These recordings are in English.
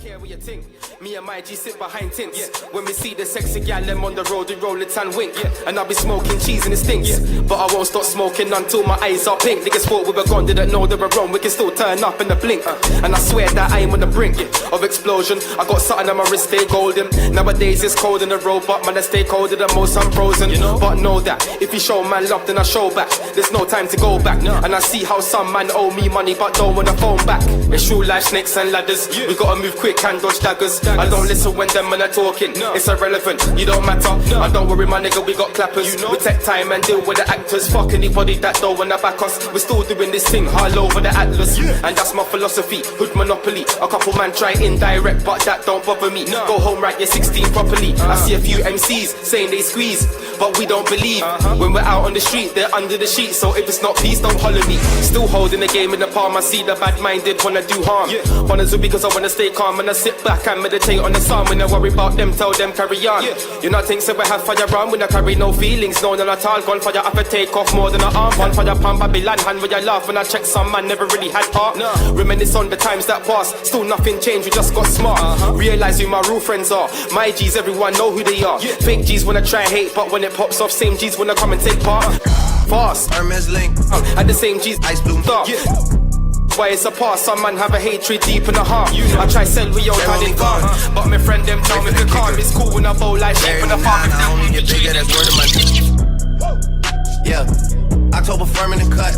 care what you think. Me and my G sit behind tints. Yeah. When we see the sexy gal, them on the road, we roll it and wink. Yeah. And I'll be smoking cheese and it stinks. Yeah. But I won't stop smoking until my eyes are pink. Niggas thought we were gone, didn't know they were wrong. We can still turn up in the blink. And I swear that I am on the brink of explosion. I got something on my wrist, stay golden. Nowadays it's cold in the road, but man, I stay colder than most, I'm frozen. You know? But know that if you show man love, then I show back. There's no time to go back. No. And I see how some man owe me money, but don't want to phone back. It's true life, snakes and ladders. Yeah. We gotta move quick and dodge daggers. I don't listen when them men are talking. No. It's irrelevant, you don't matter. No. And don't worry, my nigga, we got clappers. You know? We take time and deal with the actors. Fuck anybody that don't wanna back us. We're still doing this thing all over the atlas. Yeah. And that's my philosophy, hood monopoly. A couple man try indirect, but that don't bother me. No. Go home, write your 16 properly. I see a few MCs saying they squeeze, but we don't believe. When we're out on the street, they're under the sheet. So if it's not peace, don't holler me. Still holding the game in the palm. I see the bad-minded wanna do harm. Yeah. Wanna do because I wanna stay calm. And I sit back and meditate on the psalm. When I worry about them, tell them carry on. Yeah. You not think so we have fire on when I carry no feelings, no, none at all. Gun fire up a take off more than an arm. One fire pan Babylon, hand where you laugh. When I check some man never really had heart. No. Reminisce on the times that passed. Still nothing changed, we just got smart. Realize who my real friends are. My G's, everyone know who they are. Yeah. Fake G's wanna try hate, but when it pops off, same G's wanna come and take part. Fast, Hermes link, and the same G's, ice bloom dark. Yeah. Why it's a past, some man have a hatred deep in the heart. You know. I try sell we out and it gone, but my friend them tell me to calm. It's cool when I bowl like shit when I farm. I only get bigger, that's word of my yeah, October firm in the cut.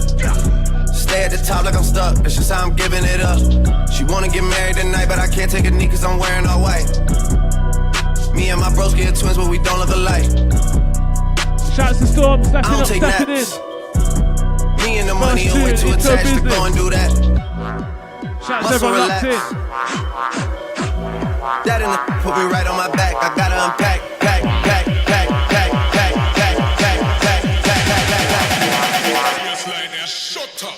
Stay at the top like I'm stuck, that's just how I'm giving it up. She wanna get married tonight, but I can't take a knee cause I'm wearing all white. Me and my bros get twins, but we don't look alike. Shouts to Storm, stacking I don't up, take stacking naps. in. Me and the money are way too attached to go and do that. Shouts to everyone locked in. That in the put me right on my back. I gotta unpack, pack, pack, pack, pack, pack, pack, pack, pack, pack, pack, pack. Just like that, shut up.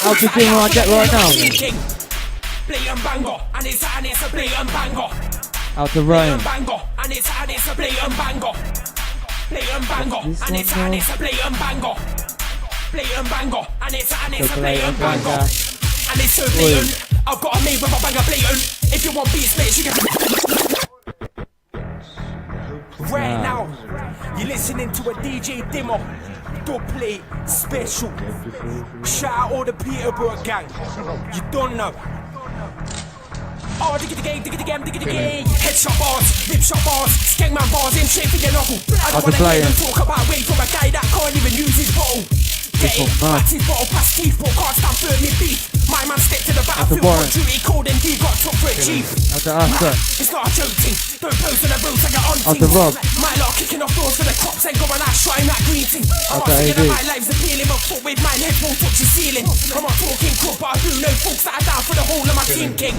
How's the Dima I get right now? Out to Rame. And it's so blatant. I've got a made with a banger blatant. If you want beats, mate, you can. Right now, you're listening to a DJ Dima. Dub plate special. Shout out all the Peterborough gang. You don't know. Oh, dig it again. Headshot bars, rip shot bars, skengman bars, in shape for your knuckle. I don't wanna hear them talk about weight from a guy that can't even use his bottle. Get it, that's his bottle past teeth, but can't stand firmly beef. My man stepped to the battlefield on duty, cold and he got took for a chief. It's not a joke thing, don't pose on the roads like you're on team. My lot kicking off doors for the cops, ain't going out shrine that green thing. I'm not saying that my life's appealing, but foot with mine, head won't touch the ceiling. I'm not talking cool, but I do know folks that are down for the whole of my team king.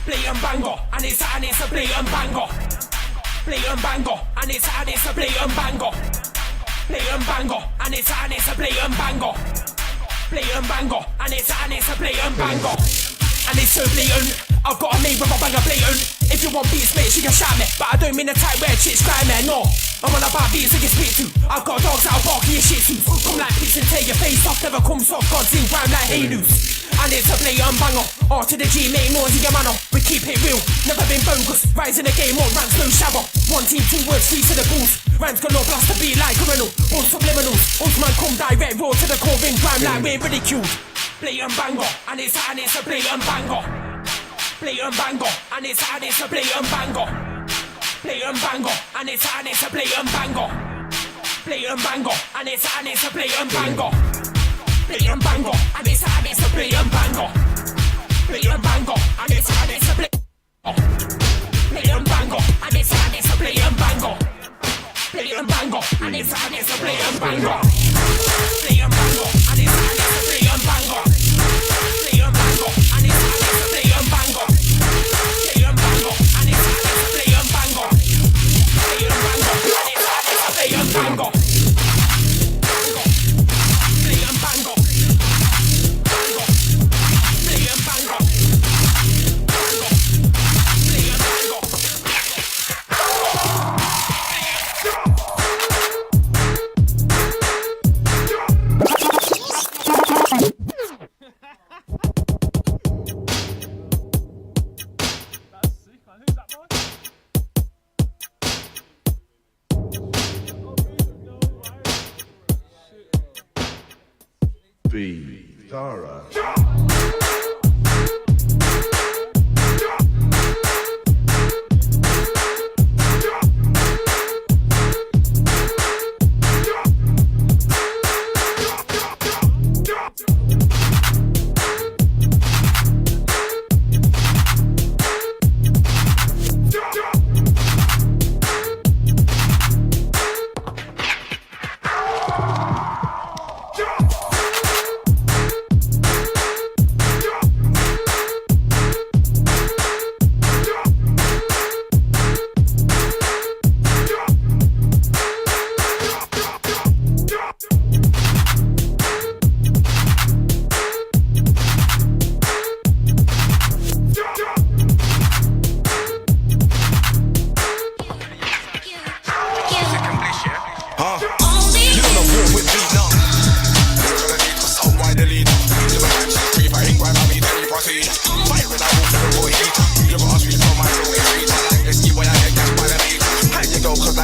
Blatant banger, and it's a blatant banger. Blatant banger, and it's a blatant banger. Blatant banger, and it's a blatant banger. Blatant banger, and it's a blatant banger. And it's so blatant, I've got a made with a banger blatant. If you want beats, mate, you can shout me, but I don't mean the type where chicks cry me, no. I'm on about beats I can speak to. I've got dogs that'll bark in your shit suits. Come like pigs and tear your face off, never come soft, God sing round like hey loose. And it's a blatant banger, R to the G, make noise in your manner. We keep it real, never been bogus. Rising the game on ranks, no shabber. One team, 2 words, 3 to the balls. Rhymes galore, blast the beat like criminal. All subliminals, Osman come direct, raw to the core, ring grime like we're ridiculed. Blatant banger, and it's a blatant banger. Blatant banger, and it's a blatant banger. Blatant banger, and it's a blatant banger. Blatant banger, and it's a blatant banger. Blatant banger, and it's a blatant banger. Blatant banger, and it's a blatant banger. And it's a blatant banger. Blatant banger, and it's a blatant banger. Blatant banger, and it's a blatant banger. Blatant banger, and it's a blatant banger. Blatant banger, and it's a blatant banger. Blatant banger, and it's a blatant banger. Tara.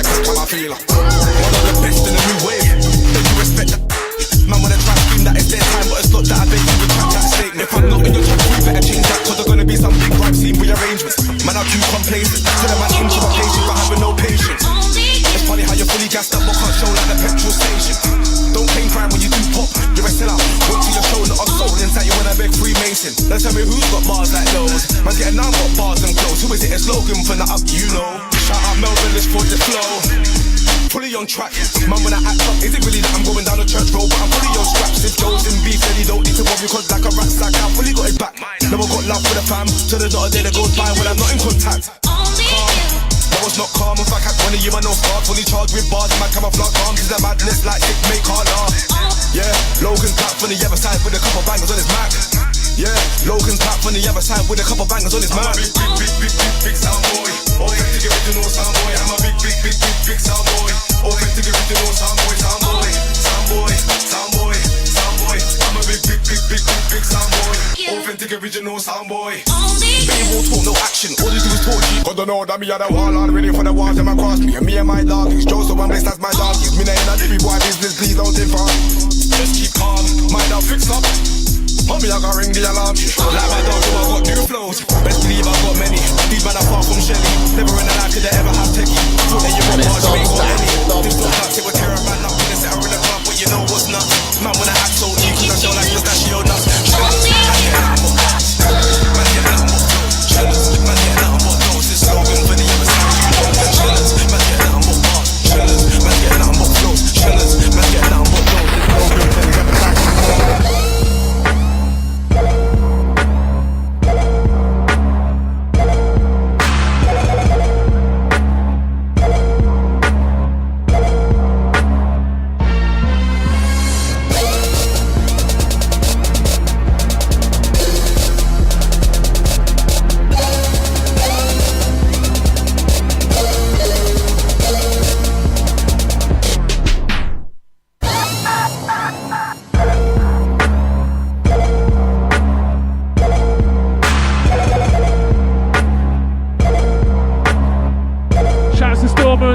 That's how I feel. One of the best in the new wave. Don't you respect that? Man, when I try to scream that it's their time, but it's not that I beg you retract that statement. If I'm not in your top 3, better change that, cause there's gonna be some big rhyme scene rearrangements. Man, I'm too complacent. Tell them I'm into my patience, but having no patience. It's funny how you're fully gassed up, but can't show like the petrol station. Don't claim crime when you do pop, you're a sellout. Wait till you're showing that I'm sold inside you when I beg Freemason. Now tell me who's got bars like those. Man's getting now got bars and clothes. Who is it? A slogan for the up, you know. Shout out Melvin, let's for the flow. Fully on track, man, when I act up, is it really that I'm going down the church road? But I'm fully on straps. If Joe's in beef, then he don't need to worry, cause like a rat sack, I fully got his back. Never got love for the fam, so there's not a day that goes by when I'm not in contact. I was not calm, in fact, one of you, I know start fully charged with bars, and my camouflage arms is a madness like it make hard laugh. Yeah, Logan's back from the other side with a couple bangers on his Mac. Yeah, Logan's back from the other side with a couple bangers on his Mac. I'm a big sound boy, authentic original sound boy. I'm a big sound boy, authentic original sound boy, sound boy, sound boy, sound boy, sound boy. I'm a big sound boy, authentic original sound boy. They won't talk, no action, all they do is talk shit. God don't know that me at the wall, I'm ready for the walls, them across me. And me and my doggies, Joseph and Bliss, that's my doggies. Me nah in a baby boy business, please don't differ. Just keep calm, mind out, fix up. Mommy, I gotta ring the alarm. Like my dog, I got new flows. Best believe I got many. These man are far from Shelly. Never in a life did they ever have techie. Thought that you got bars, you ain't got any. This don't nuts, it would tear a man up. When they set her in the club, but you know what's nuts. Man, when I act so deep, cause I show like pistachio nuts. Man, get nothing but bars. Man, get nothing but flows. Chillers, man, get nothing but flows. This slogan for the other side. Chillers, man, get nothing but bars. Chillers, man, get nothing but flows. Chillers, man, get nothing but flows. This slogan for the other side.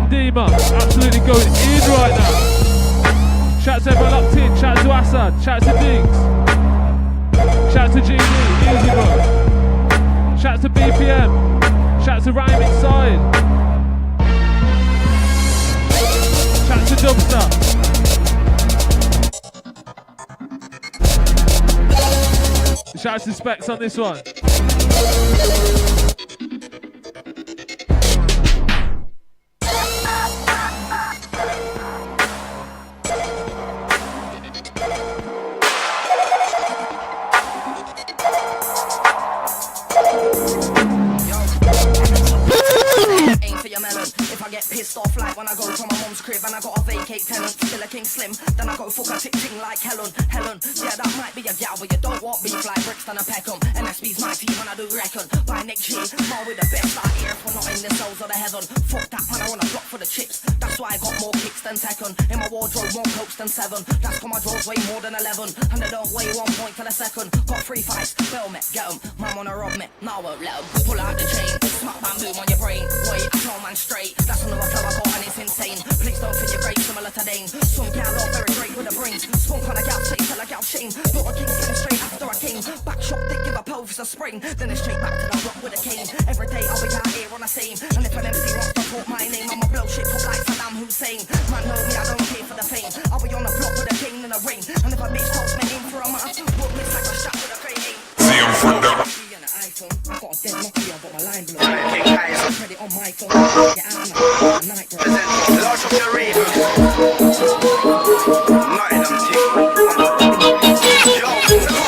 Dima, absolutely going in right now. Shout to everyone locked in, shout to Assad, shout to Diggs, shout to GD, easy bro. Shout to BPM, shout to Rame inside. Shout to Dubster. Shout to Specs on this one. Pissed off like when I go to my mom's crib and I gotta vacate tenant. Still a king slim, then I go fuck a tick-ting like Helen. Yeah, that might be a gal, but you don't want beef like Brixton and Peckham. NSB's my team and I do reckon by next year, more with the best out here if we're not in the cells of the heaven. Fuck that man, I wanna block for the chips. That's why I got more kicks than Tekken. In my wardrobe, more cokes than 7. That's why my drawers weigh more than 11. And they don't weigh 1 point till a second. Got 3 fights, bell me, get 'em. Man wanna rob me, now I won't let 'em. Pull out the chain, smack bam boom on your brain. Wait, I know man straight. That's another flow I got and it's insane. Please don't feel your great, similar to Dane. Some gal are very great with the brains. Spunk on a gal chase till a gal shame. Not a king sitting straight after I came. Back shot, they give a pelvis a spring. Then it's straight back to the block with a cane. Every day I'll be out here on the same. And if an MC wants to talk my name, I'ma blow shit up like Saddam Hussein. Man know me, I don't care for the fame. I'll be on the block with a cane and a ring. And if a bitch talks me in for a month, we'll miss like a shot with a crane. See him from the I got a dead Nokia, but my line blew. Credit on my phone. Get out now. Night bro. Large of the Raven. Nottingham team. Yo,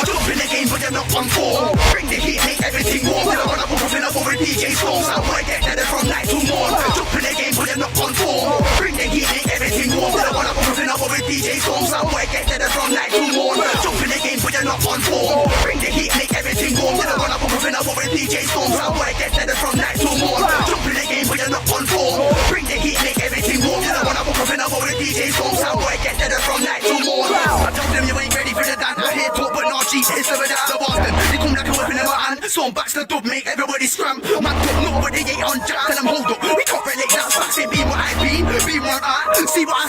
jump in the game, but they're not on form. Bring the heat, make everything warm. They don't wanna put up in up over DJ Storms. I wanna get there from night to morn. Jump in the game, but they're not on form. Bring the heat, make everything warm. They don't wanna put up in up over DJ Storms. I wanna get there from night to morn. Jump in the game, but they're not on form. Bring the heat, make everything warm. They don't wanna put up in up over DJ Storms. I wanna get there from night to morn. Jump in the game, but you're not on form. Bring the heat, make everything warm. You don't wanna put up in up over DJ Storms. I wanna get there from night to morn. I told them you ain't ready for the dance. I hear talk, but not G. It's over there out of Boston. They come like a weapon in my hand. So I'm back to the dub, make everybody scram. Man, talk nobody ain't on jack. Tell them hold up. We can't relate that facts. It be what I've been.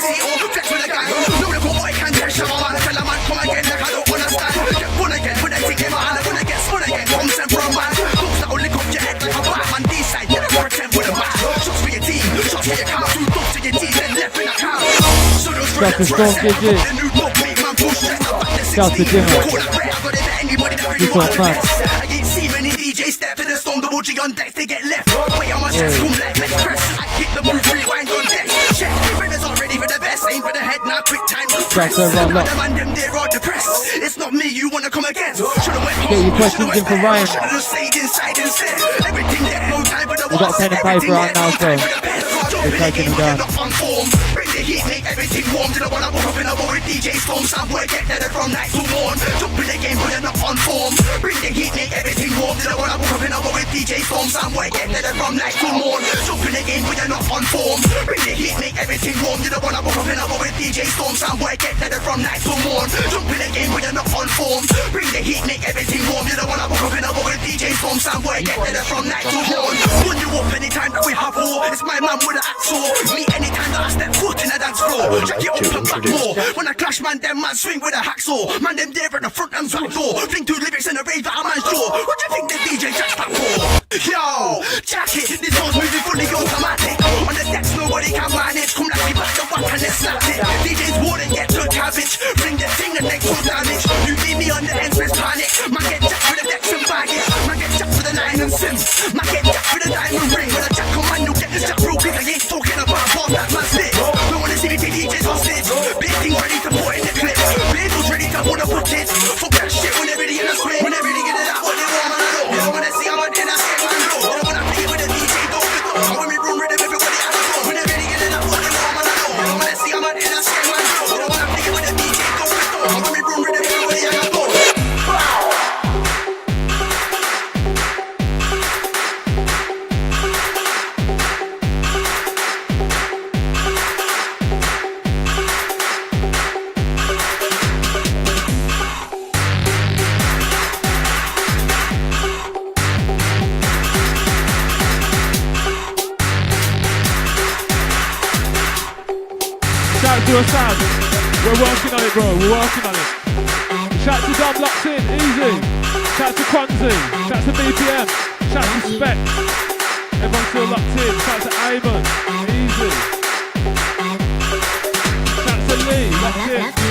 see or flex with a guy. No look what I can get, shove a man, tell a man, come again, like I don't understand. Get one again, when I think in my hand, I wanna get spun again, come send for a man. Looks that will lick up your head like a Batman, D-side, you never pretend with a match. Shots for your team, shots for your count, two dogs to your team, then left in a count. So those That's the StormGG. Shout to Dima. This one back. I ain't seen many DJs step to the storm, double G on deck, they get left. Wait on my chest, boom, like let's press. I hit the move, rewind on deck. Check, friends are ready for the best, aim for the head, now quick time to press. The man, them, they're all depressed. It's not me, you wanna come against. Should've went home, get your questions in for Ryan. should've just stayed inside instead. Everything there, no time for the We've got pen and paper right now, so we're taking them down. Bring the heat, make everything warm. To the one I woke up in a war with DJ Storm. Somewhere get there from night to morn. Jump in the game, but you're not on form. Bring the heat, make everything warm. To the one I woke up in a war with DJ Storm. Somewhere get there from night to morn. Jump in the game, but you're not on form. Bring the heat, make everything warm. To the one I woke up in a war with DJ Storm. Somewhere get there from night to morn. Jump in the game, but you're not on form. Bring the heat, make everything warm. To the one I woke up in a war with DJ Storm. Somewhere get there from night to morn. Run you up anytime that we have war. It's my man with an axle. Me anytime that I step foot in a dance floor. Jack it up and back more. When I clash, man, them man swing with a hacksaw. Man, them there in the front and back door. Think two lyrics in a rave at a man's jaw. What do you think the DJ Jack's back for? Yo, Jack it, this one's moving fully automatic. On the decks, nobody can manage. Come like me back the whack and then slap it. DJ's warning, get to cabbage. Bring the thing and next one damage. You leave me on the ends, let's panic. Man, get Jack with the decks and baggage. Man, get Jack with the line and sim. Man, get Jack with the diamond ring. When a Jack come man, you'll get this Jack real quick. I ain't talking about boss, that man's lit. Don't wanna see me take DJs hostage. Big thing ready to put in the clip. Labels ready to wanna put it. Fuck that shit when they're ready in the swing. When they're ready get it out, when they want, man, I know. You don't wanna see I'm a dinner, say man, no. You don't wanna play with the DJ, don't fit up. When we run rhythm, everybody has a go. When they're ready get it out, when they want, man, I know. You don't wanna see I'm a dinner, say man, no. You don't wanna play with the DJ, don't fit up. When we run rhythm, everybody has a go. Shout to Assad. We're working on it, bro. We're working on it. Shout to Dom Locked In. Easy. Shout to Kwanzi. Shout to BPM. Shout to Spec. Everyone's still locked in. Shout to Ayman. Easy. Shout to Lee. Locked in.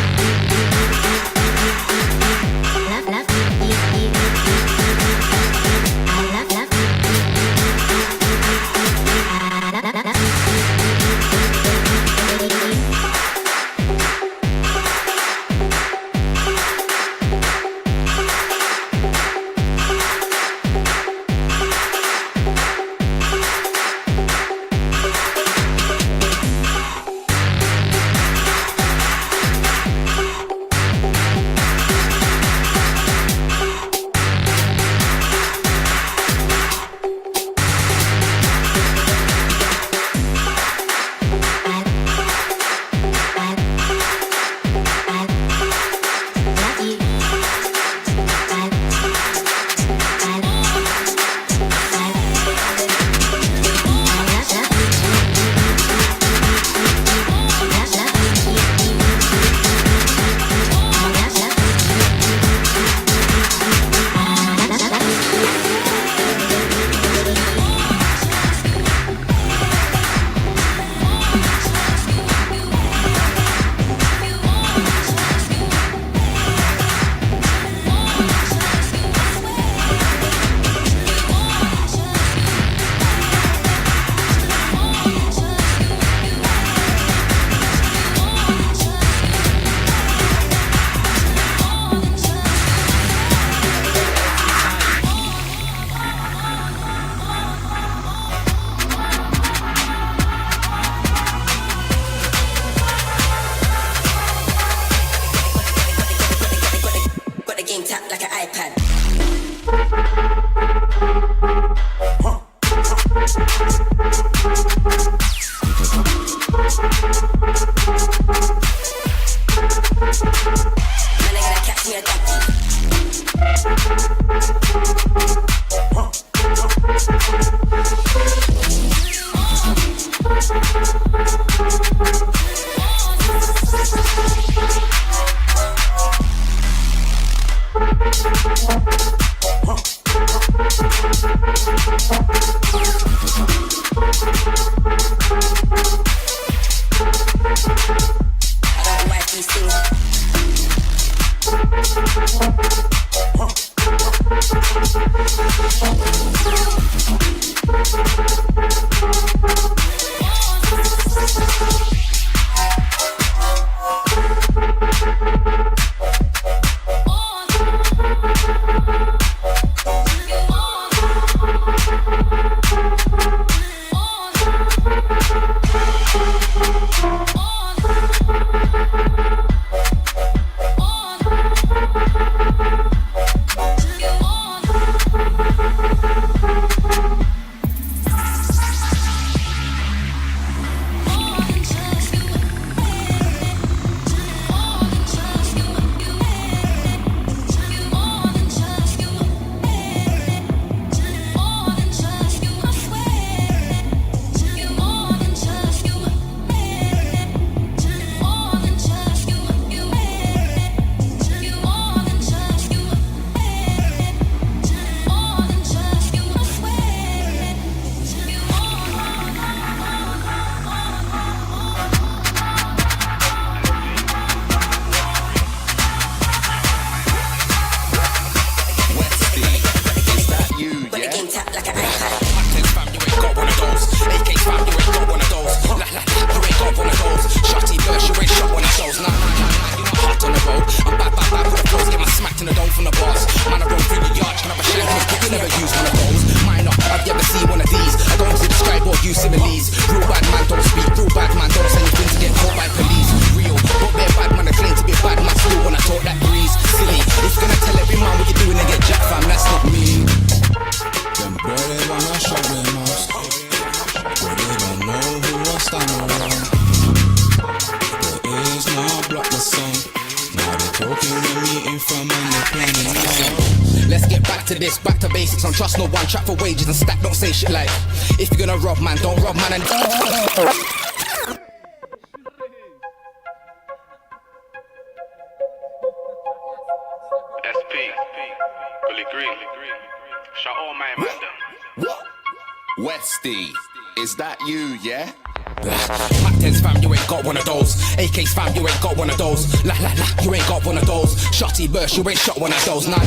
don't like these things. Let's get back to this, back to basics. Don't trust no one, trap for wages and stack, don't say shit like, if you're gonna rob man, don't rob man and SP, Gully Green, shout all my man down. Westy, is that you, yeah? Mac 10s fam, you ain't got one of those. AKs fam, you ain't got one of those. La la la, you ain't got one of those. Shotty burst, you ain't shot one of those. Nah,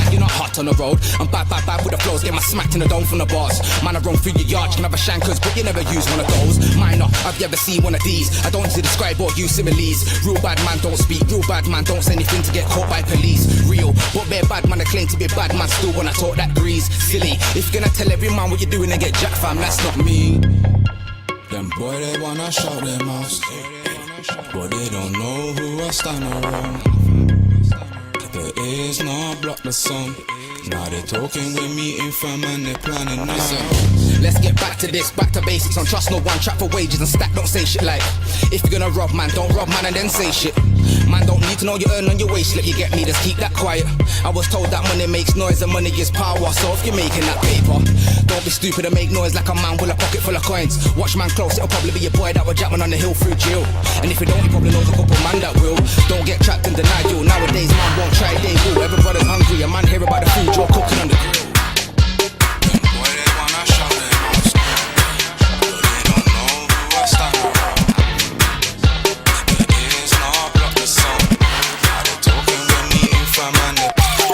you're not hot on the road. I'm bad with the flows, get my smacked in the dome from the bars. Man, I run through your yard, you can have a shankers, but you never use one of those. Minor, have you ever seen one of these? I don't need to describe or use similes. Real bad man don't speak, real bad man don't say anything to get caught by police. Real, but they're bad man, I claim to be bad man still when I talk that breeze. Silly, if you're gonna tell every man what you're doing and get jacked fam, that's not me. Them boy they wanna shout their mouths, but they don't know who I stand around. There is no block the song. Now they talking with me in fam and they planning now. Let's get back to this, back to basics. Don't trust no one, trap for wages and stack, don't say shit like, if you're gonna rob man, don't rob man and then say shit. Man don't need to know you earn on your wage slip, you get me, just keep that quiet. I was told that money makes noise and money is power, so if you're making that paper, don't be stupid and make noise like a man with a pocket full of coins. Watch man close, it'll probably be your boy that will jack man on the hill through jail. And if you don't, he probably knows a couple man that will. Don't get trapped and deny you. Nowadays man won't try, they will. Everybody's hungry, a man hear about the food you're cooking on the grill.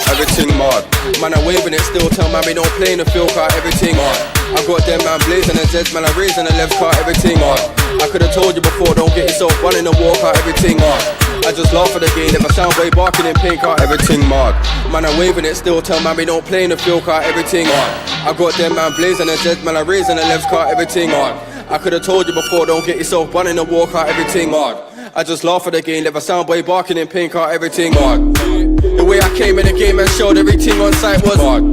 Everything mad. Man, I'm waving it still, tell man we don't play in the field car, everything mad. I got them man blazing the Zeds, man, I'm raising the left car, everything mad. I could've told you before, don't get yourself running the walk out, everything mad. I just laugh at the game, if I sound way barking in pink car, everything mad. Man, I'm waving it still, tell man we don't play in the field car, everything mad. I got them man blazing the Zeds, man, I'm raising the left car, everything mad. I could've told you before, don't get yourself running the walk out, everything mad. I just laugh at the game, if I sound boy barking in pink car, everything mad. The way I came in the game and showed everything on sight was hard.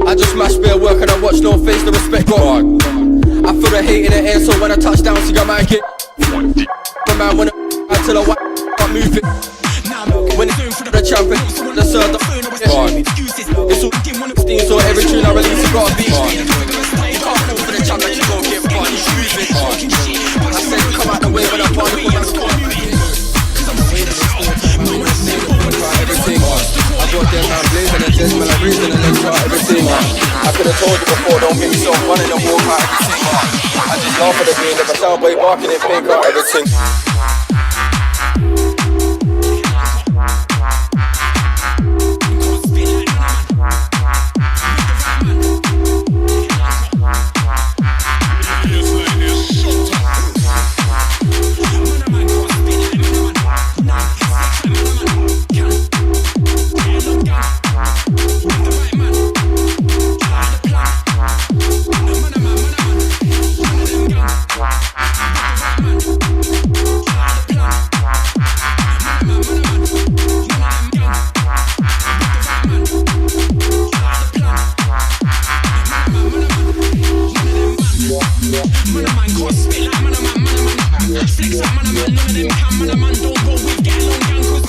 I just smashed bare work and I watched no face, the respect got hard. I feel the hate in the air, so when I touch down, see I might get the man when until I can't move it. When it's the champion, the serve the hard. It's all steam, so every tune I release it got a beat hard. You can't fall for the champion, you gon' get hard. You move it hard. I said come out the way when I party for my squad. Everything on. I got them man blazing and just man, I'm reason and then got everything on. I could've told you before, don't get yourself running and walk out, everything on. I just laugh at the game, if I sound boy barking in pink car, everything. Flex up, man, none of them can, man, don't go with get along gang, cause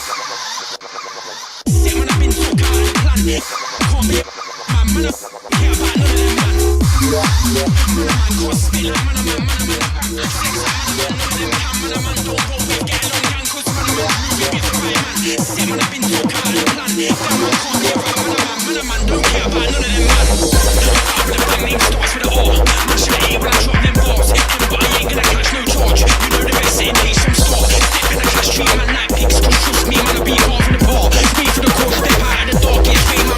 shit, man, I've been took out of the plan. Can't be man, man, I care about none of them, man. Man, cause spit like man, flex up, man, none of them can, man, don't go with get along gang, cause man, moving with the right man. Shit, man, I've been took out of the plan. That man can't be around, man, don't care about none of them, man. The bang name starts with an R. Man, should I when I drop them bars? But I ain't gonna catch no charge. You know the best in some store. Step in the cash tree, man, like pigs. Cause trust me, man, I'll be hard for the bar. Wait for the course, step out of the dark, get fame, man,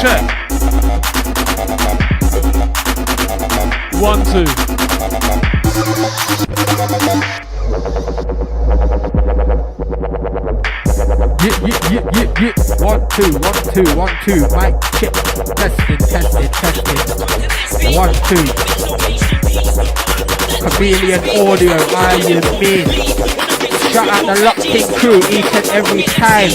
Check. 1, 2. Yeah. 1, 2, 1, 2, 1, 2. Mic check. Testing. 1, 2. Chameleon audio, I mean. Shout out the Lock King crew each and every time.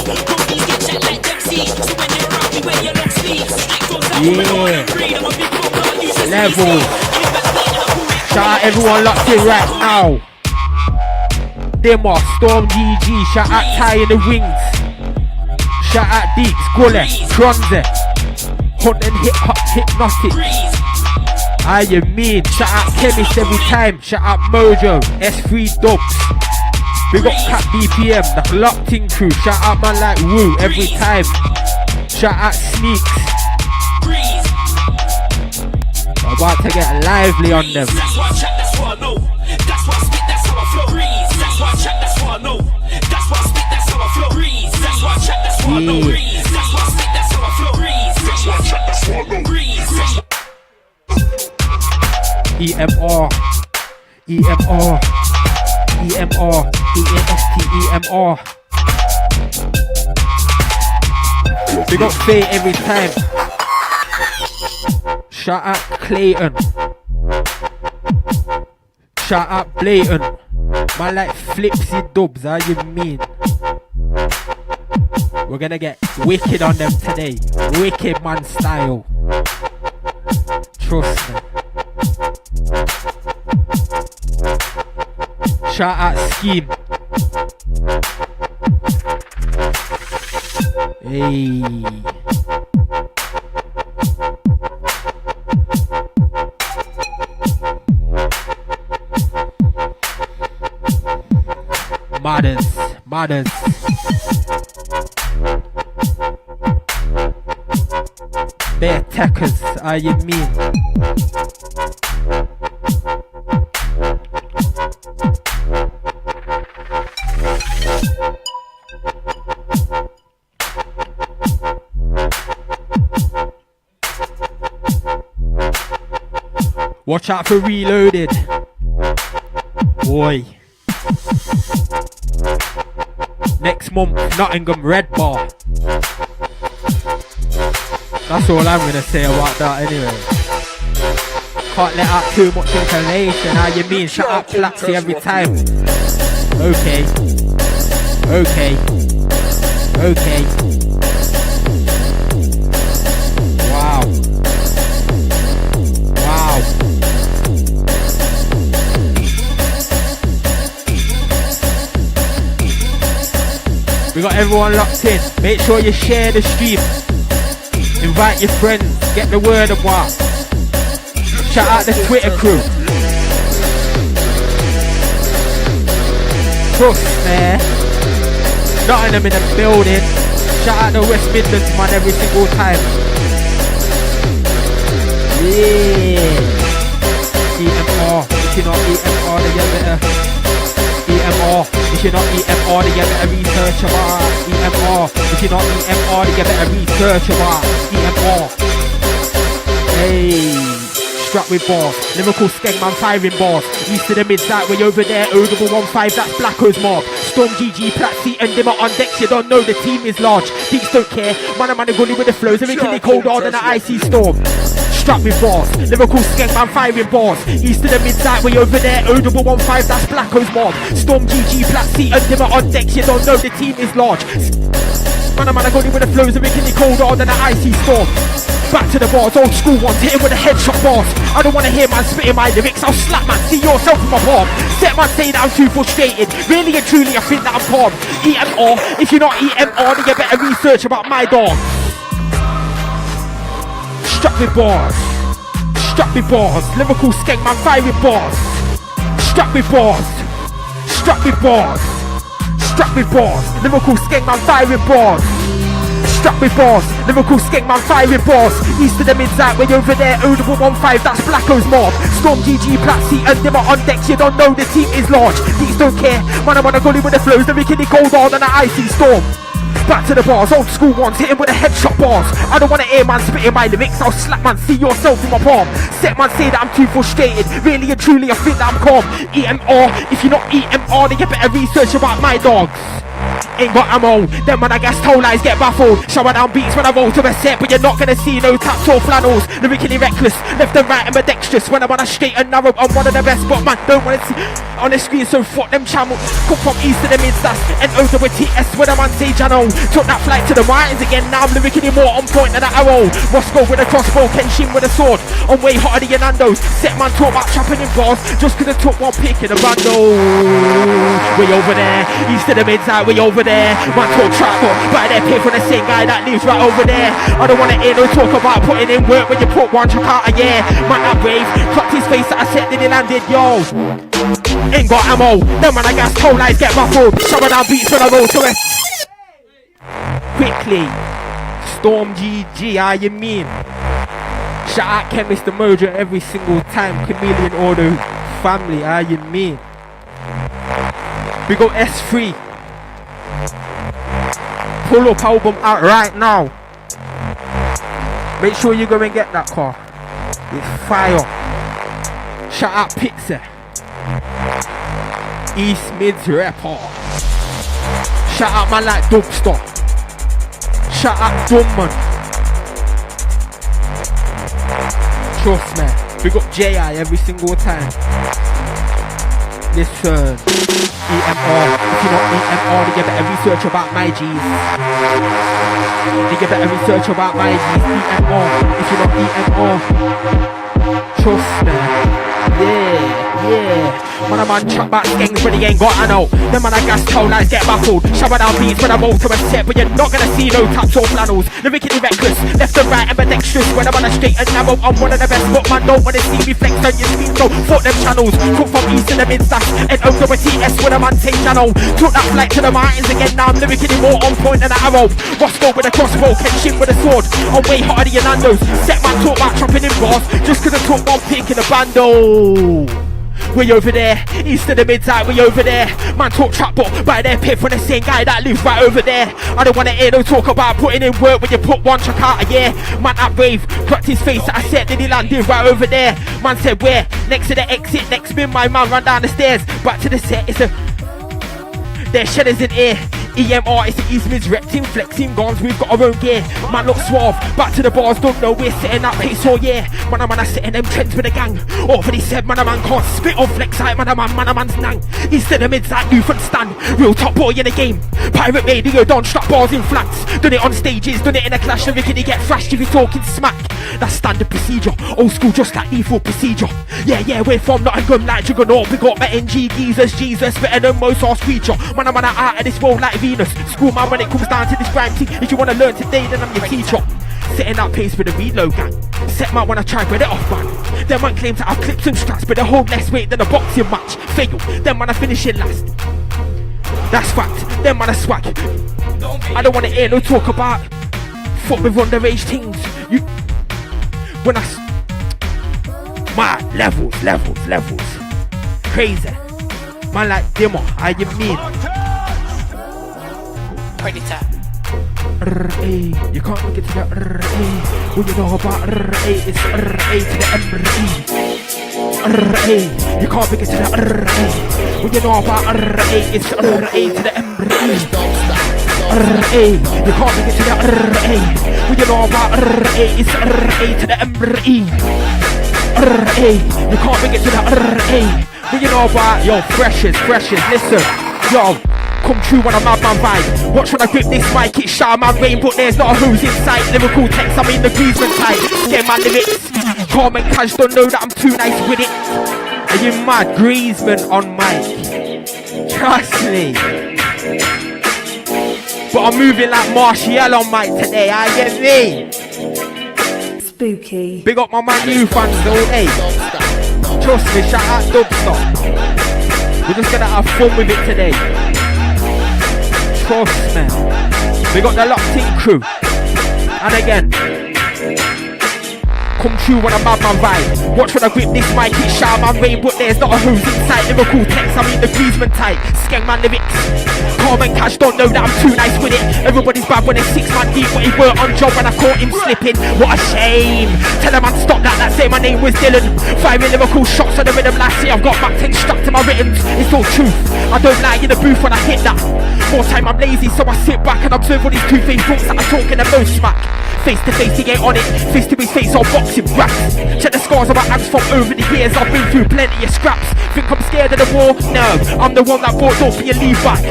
Yeah. Level. Shout out everyone locked in right now. Dima, StormGG, shout out Ty in the Wings. Shout out Deeks, Gule, Tronze, Hunt and Hip Hop Hypnotic. I mean, shout out Chemist every time. Shout out Mojo, S3 Dubs. Big up Cat BPM, the Locked In crew. Shout out man like Woo every time. Shout out Sneaks. I'm about to get lively on them. That's what I chat, that's what I know. That's what I spit, that's how I flow. That's what I chat, that's what I know. That's what I spit, that's how I flow. That's what I chat, that's what I know. That's what I spit, that's how I flow. That's what I chat, that's what I know. EMR, EMR. Big up Faye every time. Shout out Clayton. Shout out Blatant. Man like Flipsy Dubs, how you mean? We're gonna get wicked on them today. Wicked man style. Trust me. Shout out Scheme. Hey. Mothers. They're techers, are you mean? Watch out for Reloaded. Boy. Next month, Nottingham Red Bar. That's all I'm gonna say about that anyway. Can't let out too much information. How you mean? Shut up, Flatsy, every time. Okay. Wow. We got everyone locked in. Make sure you share the stream. Invite your friends. Get the word about. Shout out the Twitter crew. Trust, man. Nottingham in the building. Shout out the West Midlands, man, every single time. Yeah. EMR. If you're not EMR, then you better. EMR. If you're not EMR, then you better research about EMR. If you're not EMR, then you better research about EMR. Hey. Struck with bars, lyrical skegman firing bars. East to the mid-side, way over there, O15, that's Blacko's mark. StormGG, Platsy and Dima on decks, you don't know the team is large. Beats don't care, man a gully with the flows, everything they cold harder than an icy storm. Struck with bars, lyrical skegman firing bars. East to the mid-side, way over there, O15, that's Blacko's mark. StormGG, Platsy and Dima on decks, you don't know the team is large. Man a gully with the flows, everything they cold harder than an icy storm. Back to the bars, old school ones, hit him with a headshot bars. I don't wanna hear man spitting my lyrics, I'll slap man, see yourself in my palm. Set man say that I'm too frustrated, really and truly I think that I'm calm. EMR, if you're not EMR then you better research about my dog. Struck with bars, lyrical skeng man firing bars. Struck with bars, lyrical skeng man firing bars. Struck with bars, lyrical skeng man firing bars. East of the mid-side, way over there, O15, that's Blacko's mob. StormGG, Platsy and Dima on decks, you don't know the team is large. Beats don't care, man I wanna gully with the flows, they're making it cold hard than an icy storm. Back to the bars, old school ones, hit him with a headshot bars. I don't wanna hear man spitting my lyrics, I'll slap man, see yourself in my palm. Set man say that I'm too frustrated, really and truly I think that I'm calm. EMR, if you're not EMR then you better research about my dogs. Ain't got ammo, then when I guess toe lies get baffled. Shower down beats when I roll to a set, but you're not gonna see no taps or flannels. Lyrically reckless, left and right ambidextrous. When I'm on a straight and narrow, I'm one of the best, but man, don't wanna see on the screen, so fuck them channels. Come from east to the mid-stats, and over with TS when I'm on stage, I know. Took that flight to the mountains again, now I'm lyrically more on point than an arrow. Roscoe with a crossbow, Kenshin with a sword. I'm way hotter than your Nando's. Set man talk about trapping in bars, just cause I took one pick in the bando. Way over there, east to the mid-side, way over there. Man talk trap, but they're paid for the same guy that lives right over there. I don't wanna hear no talk about putting in work when you put one track out a year. Man that brave, clocked his face that I said that he landed, yo. Ain't got ammo, then when I gas toe lights get muffled. Shower down beats when I roll to it. Quickly, StormGG, how you mean? Shout out Chemist the Mojo every single time. Chameleon Auto family, how you mean? We go S3. Pull up album out right now. Make sure you go and get that car. It's fire. Shout out Pixar. East Mids rapper. Shout out man like Dubstop. Shout out Dumman. Trust me, we got J.I. every single time. Listen, EMR, if you're not EMR, then you better research about my G's. Then you better research about my G's. EMR, if you're not EMR, trust me. Man, a man chat about gangs, but he ain't got, I know. Them man, I gas toe lines get baffled. Shower down beats when I'm to a set, but you're not gonna see no taps or flannels. Lyrically reckless, left and right, ambidextrous. When I'm on a straight and narrow, I'm one of the best, but man, don't wanna see me flex on your speed, so fuck them channels. Cook from east in the mid-stack, and over a TS when a man say channel. Took that flight to the mountains again, now I'm lyrically more on point than an arrow. Roscoe with a crossbow, Kenshin with a sword. I'm way harder than Nando's. Set man talk about chopping in bars, just cause I took one pick in the bando. We over there, east of the mid-side, we over there. Man talk trap, but by their pit from the same guy that lives right over there. I don't wanna hear no talk about putting in work when you put one track out a year. Man at brave, cracked his face, I said that he landed right over there. Man said where? Next to the exit, next bin my man ran down the stairs. Back to the set, it's a... Their shudders in air. EMR, it's the East Mids, repting, flexing, guns, we've got our own gear. Man look suave, back to the bars, don't know we're setting that pace all year. Man, I setting them trends with the gang. Over he said, man, can't spit on flex like man, man's nang. East of the mids like Newfound stand, real top boy in the game. Pirate radio, don't strap bars in flats. Done it on stages, done it in a clash, and can he get thrashed if you're talking smack. That's standard procedure, old school just like lethal procedure. Yeah, we're from Nottingham like Juggernaut. We got NG geezers, Jesus, better than most arse creature. Man, I'm out of this world like Venus. School man when it comes down to this grime team. If you wanna learn today, then I'm your teacher. Setting that pace with a reload gang. Set man when I try get it off man. Them man claim to have clips and straps, but they hold less weight than a boxing match. Fail, them man I finish it last. That's fact, them man I swag. I don't wanna hear no talk about fuck with underage things. You when I my levels. Crazy. Man like Dima, how you mean? Predator. You can't get to the when you know about it's to the you can't get to the when you know about it's to the you can't get to the when you know about it's to the you can't get to the when you know about yo freshers, listen, yo. Come true when I'm mad man vibe. Watch when I grip this mic, it's shower man rain, but there's not a hose inside. Lyrical text, I'm in the Griezmann type. Get my lyrics. Calm and cash, don't know that I'm too nice with it. Are you mad? Griezmann on mic. Trust me. But I'm moving like Martial on mic today, I get me. Spooky. Big up my man new fans though, hey. Trust me, shout out Dubstop. We're just gonna have fun with it today. Trust me. We got the locked in crew. And again, come true when I'm mad man vibe. Watch when I grip this mic, it's shower man rain, but there's not a hose inside. Lyrical text, I'm in the Griezmann type. Skeng man lyrics. Calm and cash, don't know that I'm too nice with it. Everybody's bad when it's 6 man deep, but he weren't on job when I caught him slipping. What a shame. Tell a man stop that, say my name was Dylan. 5 lyrical shots on the rhythm last year. I've got Mac 10 stuck to my writtens. It's all truth. I don't lie in the booth when I hit that. More time I'm lazy, so I sit back and observe all these two-faced books that are talking the most smack. Face to face, he ain't on it. Face to his face, I'll box him raps. Check the scars of my abs from over the years. I've been through plenty of scraps. Think I'm scared of the war? No, I'm the one that bought up for your leave back.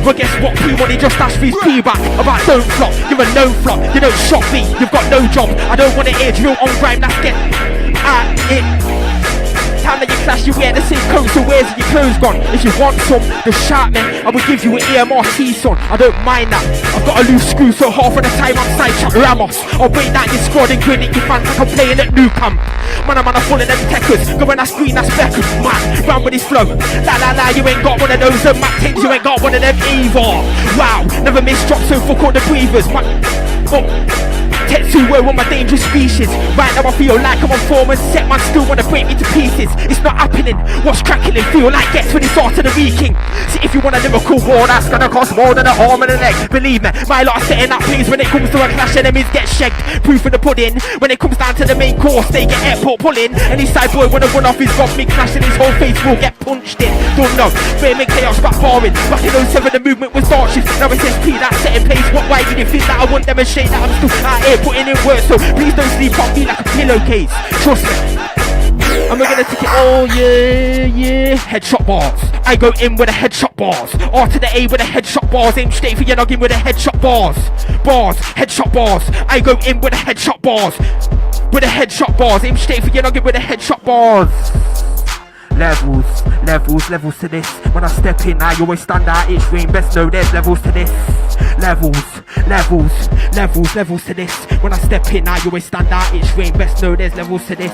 But guess what, P1, he just dashed his P back. About don't flop, you're a no flop. You don't shop me, you've got no job. I don't wanna hear drill on grime, that's get at it. Time that you clash, you wear the same coat, so where's your clothes gone? If you want some, just shout me, I will give you an EMR son. I don't mind that. I've got a loose screw, so half of the time I'm sidetrack Ramos. I'll break down your squad and grin at your fans like I'm playing at New Camp. Man, I'm full of them techers. Go when I screen, that's Beckham. Man, round with his flow. La, you ain't got one of those Mac 10s, you ain't got one of them either. Wow, never miss drop, so fuck all the breathers. Man, Tetsu were one of my dangerous species. Right now I feel like I'm on form and set man still wanna break me to pieces. It's not happening, what's crackling? Feel like gets when it's start to the Viking. See if you want a lyrical war, that's gonna cost more than an arm and a leg. Believe me, my lot are setting that pace when it comes to a clash, enemies get shagged. Proof of the pudding, when it comes down to the main course, they get airport pulling. Any side boy wanna run off his rock, me clash and his whole face will get punched in. Don't know, fame and chaos back barring. Back in 07 the movement was dark shift. Now it's SP that's setting pace. What why did you think that I won't demonstrate that I'm still out here putting in work? So please don't sleep on me like a pillowcase. Trust me. And we're gonna take it all, yeah. Headshot bars. I go in with a headshot bars. R to the A with a headshot bars. Aim straight for your noggin with a headshot bars. Bars, headshot bars. I go in with a headshot bars. with the headshot bars. Aim straight for your nugget with the headshot bars. Levels to this. When I step in, I always stand out each ring. Best know there's levels to this. Levels to this. When I step in, I always stand out each ring. Best know there's levels to this.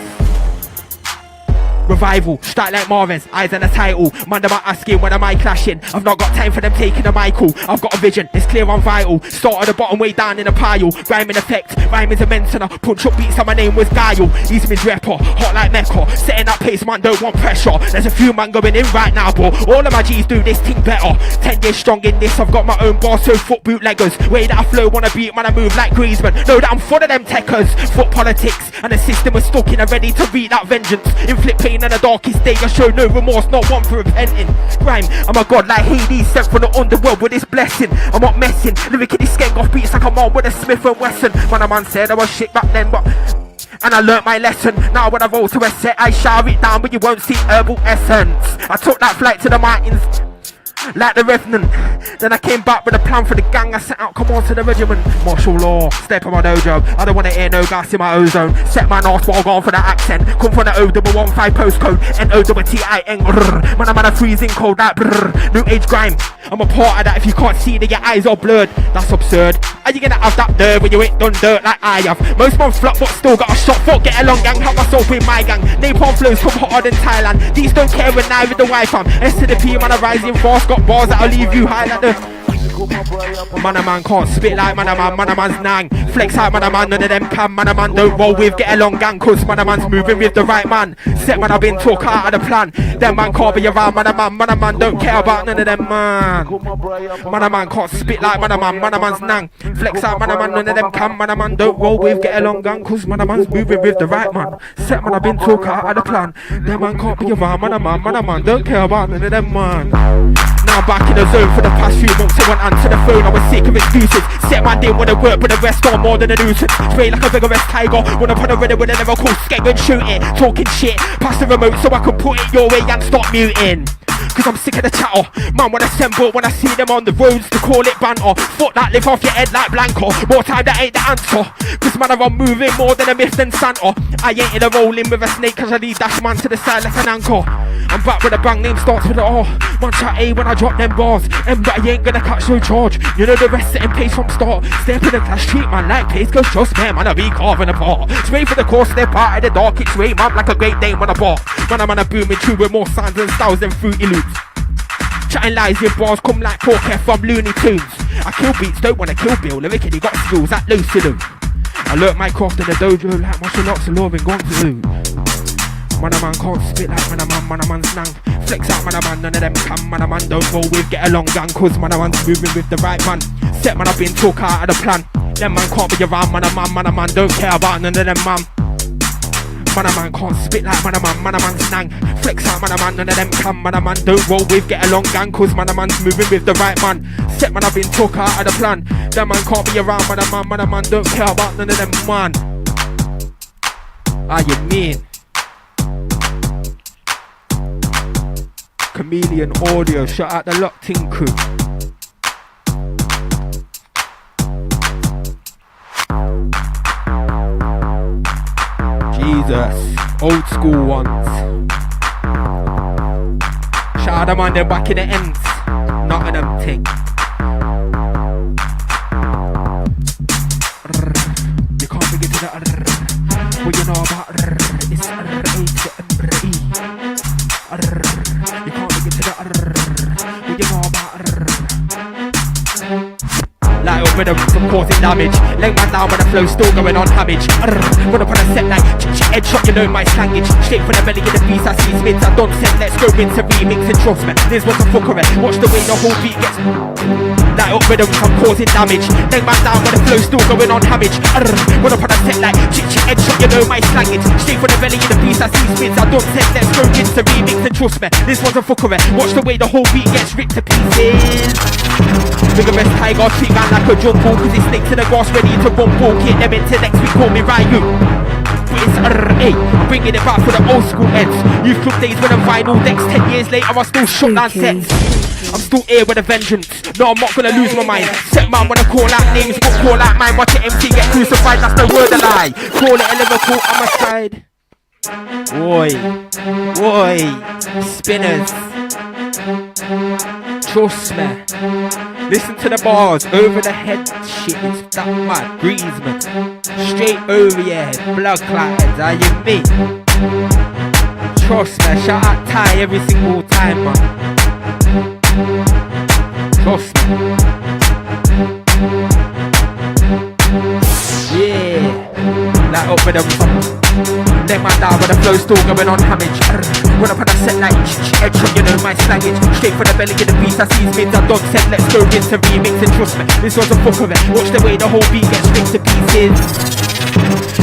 Revival, strike like Marvin's, eyes on the title. Man, them are asking when am I clashing. I've not got time for them taking a Michael. I've got a vision, it's clear I'm vital. Start at the bottom, way down in a pile. Rhyme in effect, rhyme is immense and I punch up beats and my name was Guile. Eastman's rapper, hot like Mecca. Setting that pace, man, don't want pressure. There's a few man going in right now, but all of my G's do this thing better. 10 years strong in this, I've got my own bar, so foot bootleggers. Way that I flow, wanna beat, man, I move like Griezmann. Know that I'm full of them techers. Foot politics, and the system was stuck in and ready to beat that vengeance. Inflict pain and the darkest day, I show no remorse, not one for repenting. Rhyme, I'm a god like Hades, sent from the underworld with this blessing. I'm not messing, lyrically skank off beats like I'm on with a Smith & Wesson. When a man said I was shit back then, but and I learnt my lesson. Now when I roll to a set, I shower it down, but you won't see herbal essence. I took that flight to the mountains like the Revenant. Then I came back with a plan for the gang. I set out, come on to the regiment. Martial law, step in my dojo. I don't wanna hear no gas in my ozone. Set my arse while gone for the accent. Come from the O15 postcode. N-O-T-I-N. Man, I'm on a freezing cold like brrr. New age grime. I'm a part of that. If you can't see that your eyes are blurred, that's absurd. Are you gonna have that nerve when you ain't done dirt like I have? Most man flop but still got a shot. Fuck, get along gang, have myself in my gang. Napalm flows come hotter than Thailand. These don't care when I with the wife am. S to the P, man, I'm rising fast. Got bars that'll leave you high like the man a man can't spit like man a man's nang. Flex out man a man, none of them can. Man a man don't roll with, get along gang, cause man a man's moving with the right man. Set man, I've been talk out of the plan. Them man can't be around man a man don't care about none of them man. Man a man can't spit like man a man's nang. Flex out man a man, none of them can. Man a man don't roll with, get along gang, cause man a man's moving with the right man. Set man, I've been talk out of the plan. Them man can't be around man a man don't care about none of them man. Now I'm back in the zone for the past few months. I went answer the phone, I was sick of excuses. Set man didn't wanna work, but the rest got more than a nuisance. Spray like a vigorous tiger, when I put a ready with a never call skate and shoot it. Talking shit, pass the remote so I can put it your way and stop muting. Cause I'm sick of the chatter. Man wanna assemble when I see them on the roads to call it banter. Foot that lift off your head like Blanco. More time that ain't the answer. Cause man I'm moving more than a myth than Santa. I ain't in a rolling with a snake cause I leave that man to the side like an anchor. I'm back with a bang, name starts with an R. Man chat A when I drop them bars. But I ain't gonna catch no charge. You know the rest setting pace from start. Step in the clash, treat man like pace. Cause trust me, man I be carving apart. Straight for the course, step out of the dark. It's way man like a great dame when I bar. Man I'm on a booming true with more sounds and styles than fruity loops. Chatting lies in bars come like Porker from Looney Tunes. I kill beats, don't wanna kill Bill. Lyrically got skills like Lucy Lou. I learnt my craft in the dojo like martial arts and law and gone to do. Man a man can't spit like man a man's nang. Flex out man a man, none of them can. Man a man don't roll with, get along gang, cause man a man's moving with the right man. Set man I've been talk out of the plan. Them man can't be around man a man don't care about none of them man. Man a man can't spit like man a man's nang. Flex out man a man, none of them can. Man a man don't roll with, get along gang, cause man a man's moving with the right man. Set man I've been talk out of the plan. Them man can't be around man a man don't care about none of them man. Ah, you mean? Chameleon Audio, shout out the Locked In crew. Jesus, old school ones. Shout out the man them back in the ends, not in them thing. You can't forget to the what you know about it's A to the E. You can't forget to the what you know about like over the from causing damage. Leg man down when the flow still going on damage. Run up on a set like headshot, you know my slangage. Straight from the belly of the beast, I see spins. I don't set, let's go rinse and remix and trust me. This was a fuckery. Watch the way the whole beat gets like up rhythm from causing damage. Leg man down when the flow still going on damage. Run up on a set like headshot, you know my slangage. Straight from the belly of the beast, I see spins. I don't set, let's go rinse and remix and trust me. This was a fuckery. Watch the way the whole beat gets ripped to pieces. Vigorous tiger, treat man like a jungle. Cause it's snakes in the grass ready to rumble. Kick them into next week, call me Ryu. But it's Hey, bringing it back for the old school heads. Youth club days when I'm vinyl decks. 10 years later, I still shut down sets. I'm still here with a vengeance. No, I'm not gonna lose my mind. Set man when I call out names, but call out mine. Watch it MC get crucified, that's the word of lie. Call it a Liverpool on my side. Oi, spinners. Trust me. Listen to the bars, over the head shit, it's that mad. Griezmann, straight over your head, blood clots, are you me? Trust me, shout out Ty every single time, man. Trust me. Yeah, light up with them. Let my down with the flow still going on damage. Run up on a set like headshot, you know my slangage. Straight for the belly of the beast, I see mids and dogs said let's go into remix and trust me, this was a fuck of it. Watch the way the whole beat gets ripped to pieces.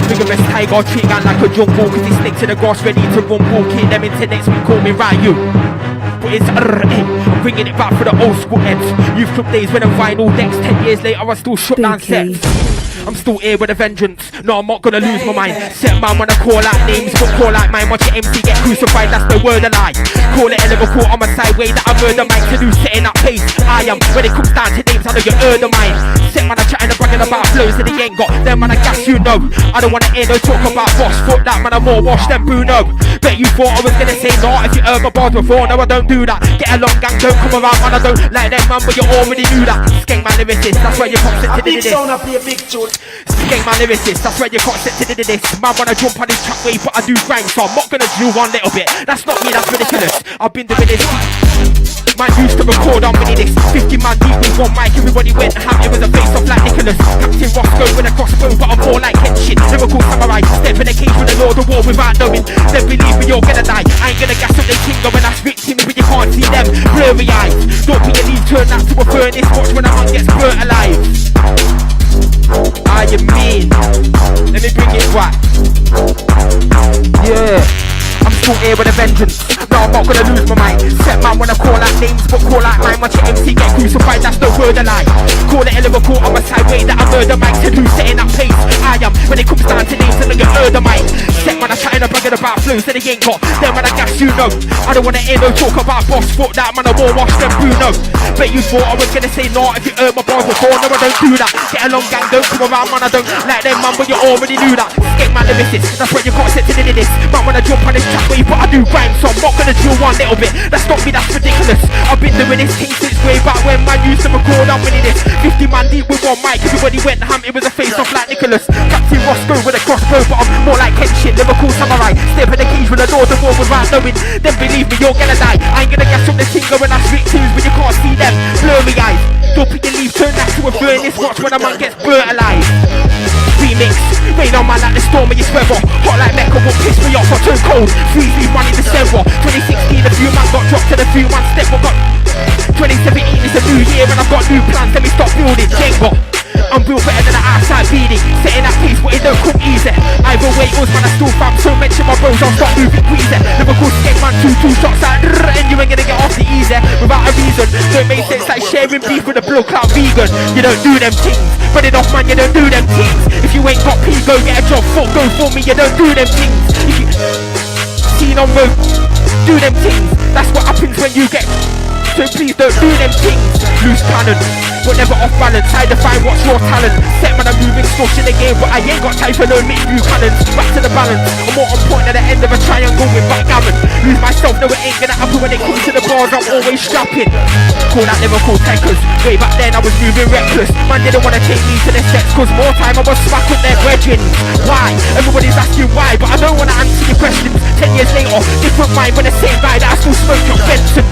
Rigorous tiger treat man like a jungle, cause he sticks to the grass ready to rumble. Keep them into next week, call me Ryu. But it's I'm bringing it back for the old school heads. Youth club days when I'm vinyl decks. 10 years later I still shut down sets. I'm still here with a vengeance. No, I'm not gonna lose my mind. Set man when I call out names, but call out mine. Watch it MC get crucified, that's the word of lie. Call it a Liverpool on my side, way that I murder mine. To do setting that pace, I am. When it comes down to names, I know you heard of mine. Set man I chatting and bragging about flows that he ain't got. Them man I gas you know. I don't wanna hear no talk about boss. Fuck that man, I'm more washed than Bruno. Bet you thought I was gonna say no if you heard my bars before. No, I don't do that. Get along gang, don't come around man, I don't like them man, but you already knew that. Skeng man lyricist, that's where you come to this. Skeng man lyricist, that's where you can't sit to this. Man wanna jump on this track wave, but I do grind, so I'm not gonna do one little bit. That's not me, that's ridiculous. I've been doing this. Man used to record, I'm winning this. 50 man deep with one mic, everybody went ham. It was a face off like Nicholas. Captain Roscoe with a crossbow, but I'm more like Kenshin. Lyrical samurai, step in the cage with the Lord of War without knowing. Then believe me, you're gonna die. I ain't gonna gas up the king when that's victims, but you can't see them. Blurry eyes, don't be a leave, turn that to a furnace. Watch when a man gets burnt alive. Ah, you mean? Let me bring it back. Yeah, I'm still here with a vengeance. No, I'm not gonna lose my mind. Set man when I call out names, but call out mine. Watch it MC get crucified, that's the word of lie. Call it a Liverpool on my side, way that I murder Mike. Said who's setting that pace? I am. When it comes down to names, I know you heard of mine. Set man I chatting and bragging about flows that he ain't got. Them man I gas you know. I don't wanna hear no talk about boss. Fuck that man, I more wash than Bruno. Bet you thought I was gonna say no if you heard my bars before. No, I don't do that. Get along gang, don't come around man, I don't like them man, but you already knew that. Skate man lyricist, that's where you can't sit to this. Man when I jump on this track wave, but I do grind, so I'm not gonna do one little bit. That's not me, that's ridiculous. I've been doing this thing since way back when man used to record, I'm winning this. 50 man deep with one mic, everybody went ham, it was a face off like Nicholas. Captain Roscoe with a crossbow, but I'm more like Kenshin. Lyrical samurai, step in the cage with a Lord of War without knowing. Then believe me, you're gonna die. I ain't gonna gas up the singer when I speak tunes, but you can't see them. Blurry eyes, don't pick your leave, turn that to a furnace. Watch when a man gets burnt alive. Remix, rain on man like the storm of your weather. Hot like Mecca will piss me off, I turn cold. Freeze leave one in December. 2016 a few man got dropped to the few man step. I got 2017 is a new year and I've got new plans. Let me stop building Jenga. I'm real better than an outside beating. Setting that pace but it don't come easy. Either way it was man I still fam. So mention my bros, I'll stop moving queasy. Liverpool skate man, two shots out and you ain't gonna get off the easy without a reason. Don't make sense like sharing beef with a blood clout vegan. You don't do them things. Run it off man, you don't do them things. If you ain't got P, go get a job. Fuck, go for me, you don't do them things. If you seen on road, do them things. That's what happens when you get. So please don't do them things. Loose cannon, but never off balance. I define what's your talent. Set man I'm moving, stush in the game, but I ain't got time for no mixed view cannons. Back to the balance, I'm more on point at the end of a triangle with backgammon. Lose myself, no it ain't gonna happen when it comes to the bars, I'm always strapping. Call that Liverpool tankers. Way back then I was moving reckless. Man didn't wanna take me to the sets, cause more time I was smack up their brethren. Why? Everybody's asking why, but I don't wanna answer your questions. 10 years later, different mind when the same guy that I still smoke your Benson.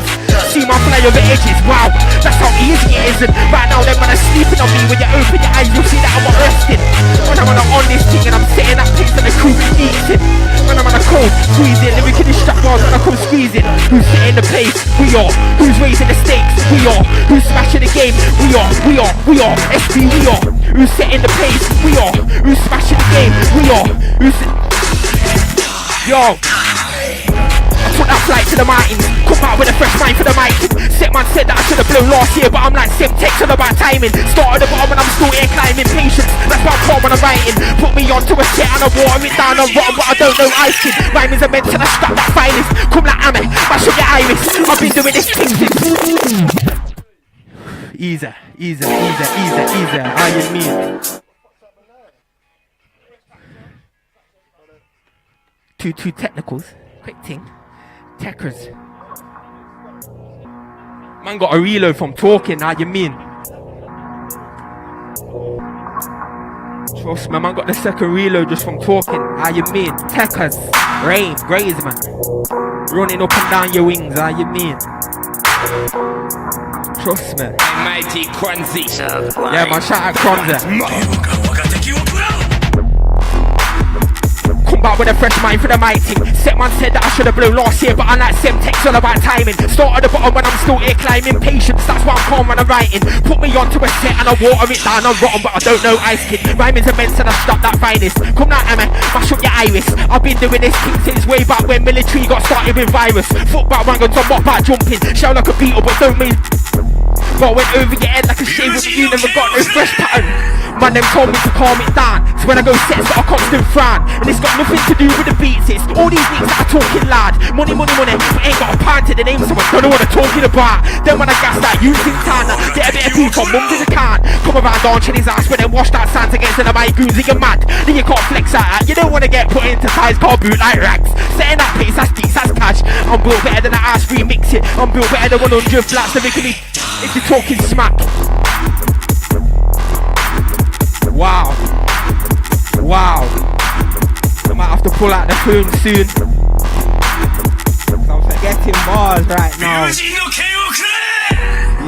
See my fly over edges, wow, that's how easy it isn't. Right now them when I'm sleeping on me, when you open your eyes you'll see that I'm not resting. When I'm on this thing and I'm sitting that pace and the crew eating. When I'm on a cold, squeezing, lyrically strapped bars when I come squeezing. Who's setting the pace? We are. Who's raising the stakes? We are. Who's smashing the game? We are. SP, we are. Who's setting the pace? We are. Who's smashing the game? We are. Who's... Yo, I put Book that flight to the mountains. Come out with a fresh mind for the mic. Set man said that I should have blown last year, but I'm like Sim, takes all about timing. Start at the bottom and I'm still here climbing. Patience, that's what I'm called when I'm writing. Put me onto a set and I water it down. I'm rotten, but I don't know ice kid. Rhyme is immense and I strap that finest. Come like Rame, mash up your iris. I've been doing this thing since. Easy. How you mean? Two technicals. Quick thing. Techers. Man got a reload from talking. How you mean? Trust me, man got the second reload just from talking. How you mean? Techers. Rame. Graze, man. Running up and down your wings. How you mean? Trust me. Mighty Kwanzi. Yeah, man, shout out Kwanzaa. Come back with a fresh mind for the mighty. Set man said that I should have blown last year, but I like Sem takes all about timing. Start at the bottom when I'm still here climbing. Patience, that's why I'm calm when I'm writing. Put me onto a set and I water it down. I'm rotten, but I don't know ice kid. Rhyme is immense and I stop that finest. Come now, Emma, mash up your iris. I've been doing this thing since way back when military got started with virus. Foot back, one guns on mock back jumping. Shout like a beetle, but don't mean. But I went over your head like a shave with you, never got no fresh pattern. Man, them told me to calm it down. So when I go sets, got a constant frown. And it's got nothing to do with the beats. It's all these niggas that are talking loud. Money, but ain't got a pound to the name, so I don't know what they're talking about. Then when I gas that, use in town, get a bit of beef on mums as I can. Come around, launching his ass, but then wash that sand against the mic goons. You're mad, then you can't flex that. You don't want to get put into ties, car boot like rags. Setting that pace, that's deep, that's cash. I'm built better than that ass remix it. I'm built better than 100 flats, so if you're talking smack. Wow. I might have to pull out the phone soon. I'm forgetting bars right now.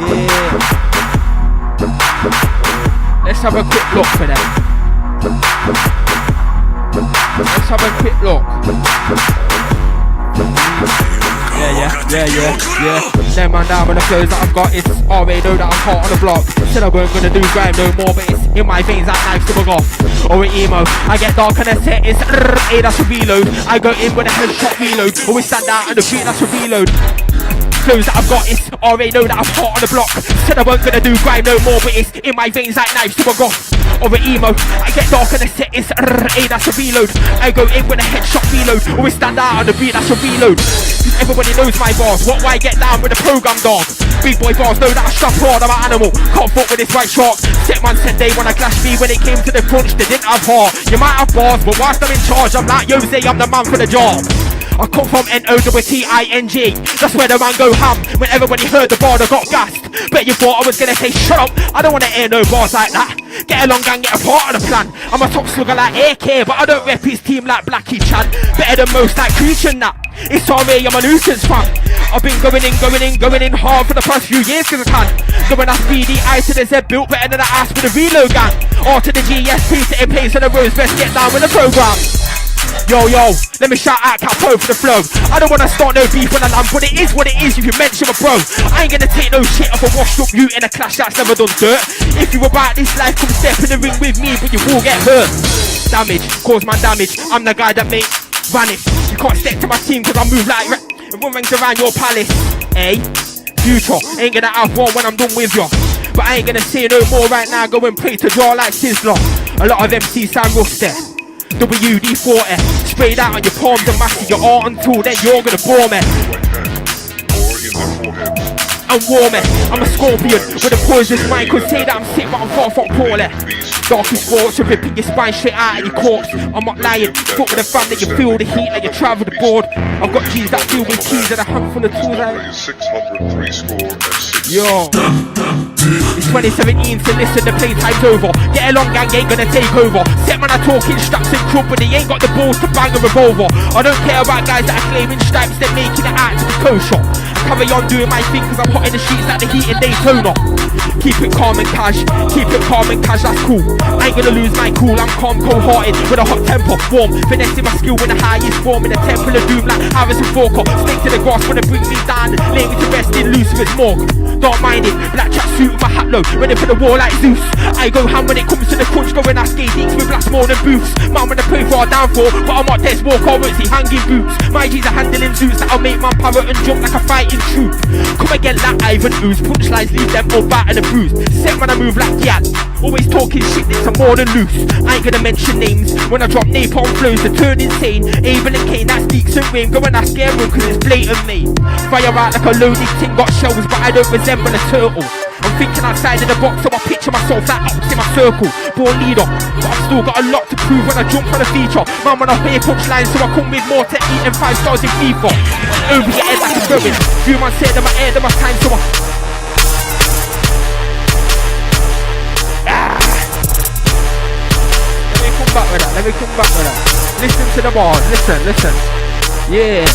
Yeah. Let's have a quick look for them. Let's have a quick look. Yeah. Then man down with the flows that I've got, it's already know that I'm hot on the block. Said I weren't gonna do grime no more, but it's in my veins that knife to bug off. Or an emo, I get dark and I set it's hey, that's a reload. I go in with a headshot reload. Always stand out on the beat, that's a reload. Flows that I've got, it's already know that I'm hot on the block. Said I weren't gonna do grime no more, but it's in my veins like knives to bug off. Or an emo, I get dark and I set it's hey, that's a reload. I go in with a headshot reload. Always stand out on the beat, that's a reload. Everybody knows my bars, what why get down with the program dog? Big boy bars know that I strap hard, I'm an animal. Can't fuck with this white shark. Set man said they wanna clash me when it came to the crunch, they didn't have heart. You might have bars, but whilst I'm in charge, I'm like Jose, I'm the man for the job. I come from N-O-W-T-I-N-G. That's where the man go ham. When everybody heard the bar, they got gassed. Bet you thought I was gonna say shut up. I don't wanna hear no bars like that. Get along gang, get a part of the plan. I'm a top slugger like AK, but I don't rep his team like Blackie Chan. Better than most like Creature and that. It's alright, I'm a nuisance fan. I've been going in hard for the past few years cause I can. Going off BD, I to the Z, built better than the ass with a reload gang. R to the G, yes, please to in place of the rose, best get down with the program. Yo, let me shout out Capo for the flow. I don't wanna start no beef when I land, but it is what it is if you mention a bro. I ain't gonna take no shit off a washed up you in a clash that's never done dirt. If you about this life, come step in the ring with me, but you will get hurt. Damage, cause man damage, I'm the guy that makes vanish. You can't step to my team cause I move like and run rings around your palace. Future, ain't gonna have one when I'm done with ya. But I ain't gonna say no more right now, go and pray to draw like Sizzler. A lot of MCs sound rusty. WD-40, sprayed out on your palms and master your art until then you're gonna bore me. And warm me, I'm a scorpion with a poisonous mind. Could say that I'm sick but I'm far from poorly. Darkest thoughts, ripping your spine straight out of your corpse. I'm not lying, fuck with the fam that you feel the heat like you travel the board. I've got G's that deal with keys and a handful of tools like yo. It's 2017, so listen, the playtime's over. Get along gang, ain't gonna take over. Set man are talking straps and crump, but they ain't got the balls to bang a revolver. I don't care about guys that are claiming stripes, they're making it out to be kosher. Carry on doing my thing cause I'm hot in the streets like the heat in Daytona. Keep it calm and cash, that's cool. I ain't gonna lose my cool, I'm calm, cold-hearted with a hot temper, warm. Finessing my skill in the highest form, in the temple of doom like Harrison Falker. Stick to the grass wanna bring me down, lay me to rest in Lucifer's morgue. Don't mind it, black track suit with my hat low, ready for the war like Zeus. I go ham when it comes to the crunch, going I skate deep with blast more than boots. Man when I pray for a downfall, but I'm not dead walk, I won't see hanging boots. My G's are handling suits that'll make man parrot and jump like a fighting troop. Come again like Ivan Ooze, punchlines leave them all battered and bruised. Set when I move like Yad, always talking shit that's I'm more than loose. I ain't gonna mention names, when I drop napalm flows they turn insane. Abel and Kane, that's Deeks and Rain, go and I scare them cause it's blatant mate. Fire out like a loaded ting, got shells but I don't resemble a turtle. I'm thinking outside of the box, so I picture myself like ups in my circle. Born leader, but I've still got a lot to prove when I jump on a feature. Man, when I hear punchlines, so I come with more to eat than 5 stars in FIFA. Over your head like a throwing. Few man said that my air, that my time, so I... Let me come back with that. Listen to the bars, listen. Yeah.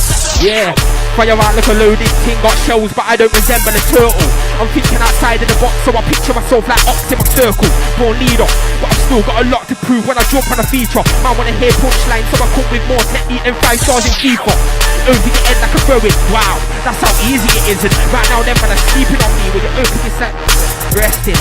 Fire out like a loaded ting, got shells but I don't resemble a turtle. I'm thinking outside of the box, so I picture myself like ox in my circle. Born leader, but I've still got a lot to prove when I jump on a feature. Man wanna hear punchlines, so I come with more technique than 5 stars in FIFA. Over your head like a throwing, wow, that's how easy it is. And right now them man are sleeping on me with your open your set, resting.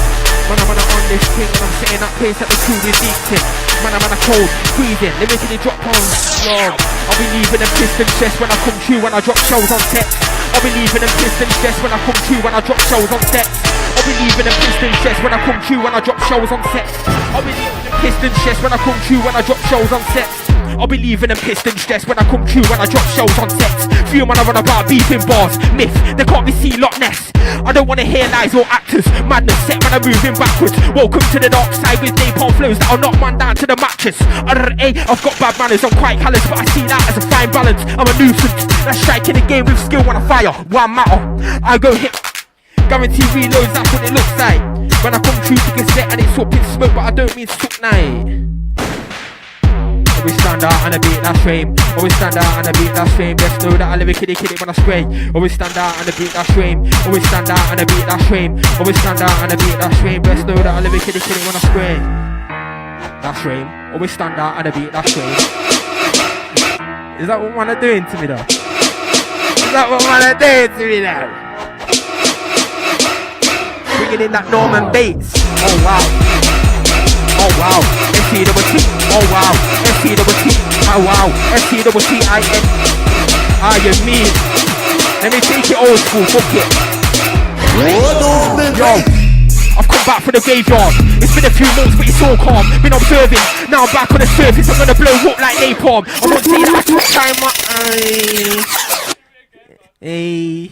Man, I'm on this thing and I'm sitting that place at the crew with deep in. Man, I'm on a cold, breathing, limited drop on long. I'll be leaving them piston chest when I come through when I drop shows on set. I'll be leaving them piston chest when I come through when I drop shows on set. I'll be leaving them piston chest when I come through when I drop shows on set. I'll be leaving them piston chest when I come through when I drop shows on set. I'll be leaving them piston stress when I come through when I drop shows on sets. Few man I run about beefing bars, myth, they can't be seen Loch Ness. I don't wanna hear lies or actors, madness set when I'm moving backwards. Welcome to the dark side with napalm flows that'll knock man down to the mattress. I've got bad manners, I'm quite callous, but I see that as a fine balance. I'm a nuisance, that's striking the game with skill when I fire. One matter, I go hit, guarantee reloads, that's what it looks like. When I come through to get set and it's up in smoke, but I don't mean suck night. Always stand out and I beat that frame. Always stand out and I beat that frame. Just know that I live a kitty when I spray. Always stand out and I beat that frame. Always stand out and I beat that frame. Always stand out and I beat that frame. Just know that I live a kitty when I spray. That frame. Always stand out and I beat that frame. Is that what man are doing to me though? Is that what man are doing to me though? Bringing in that Norman Bates. Oh wow. Oh wow, S-T-double-T, oh wow, S-T-double-T, oh wow, S-T-double-T-I-N. Ah, you mean? Let me take it old school, fuck it. Yo, I've come back from the graveyard. It's been a few months, but it's all calm. Been observing, now I'm back on the surface. I'm gonna blow up like napalm. I won't say that I took time. Hey.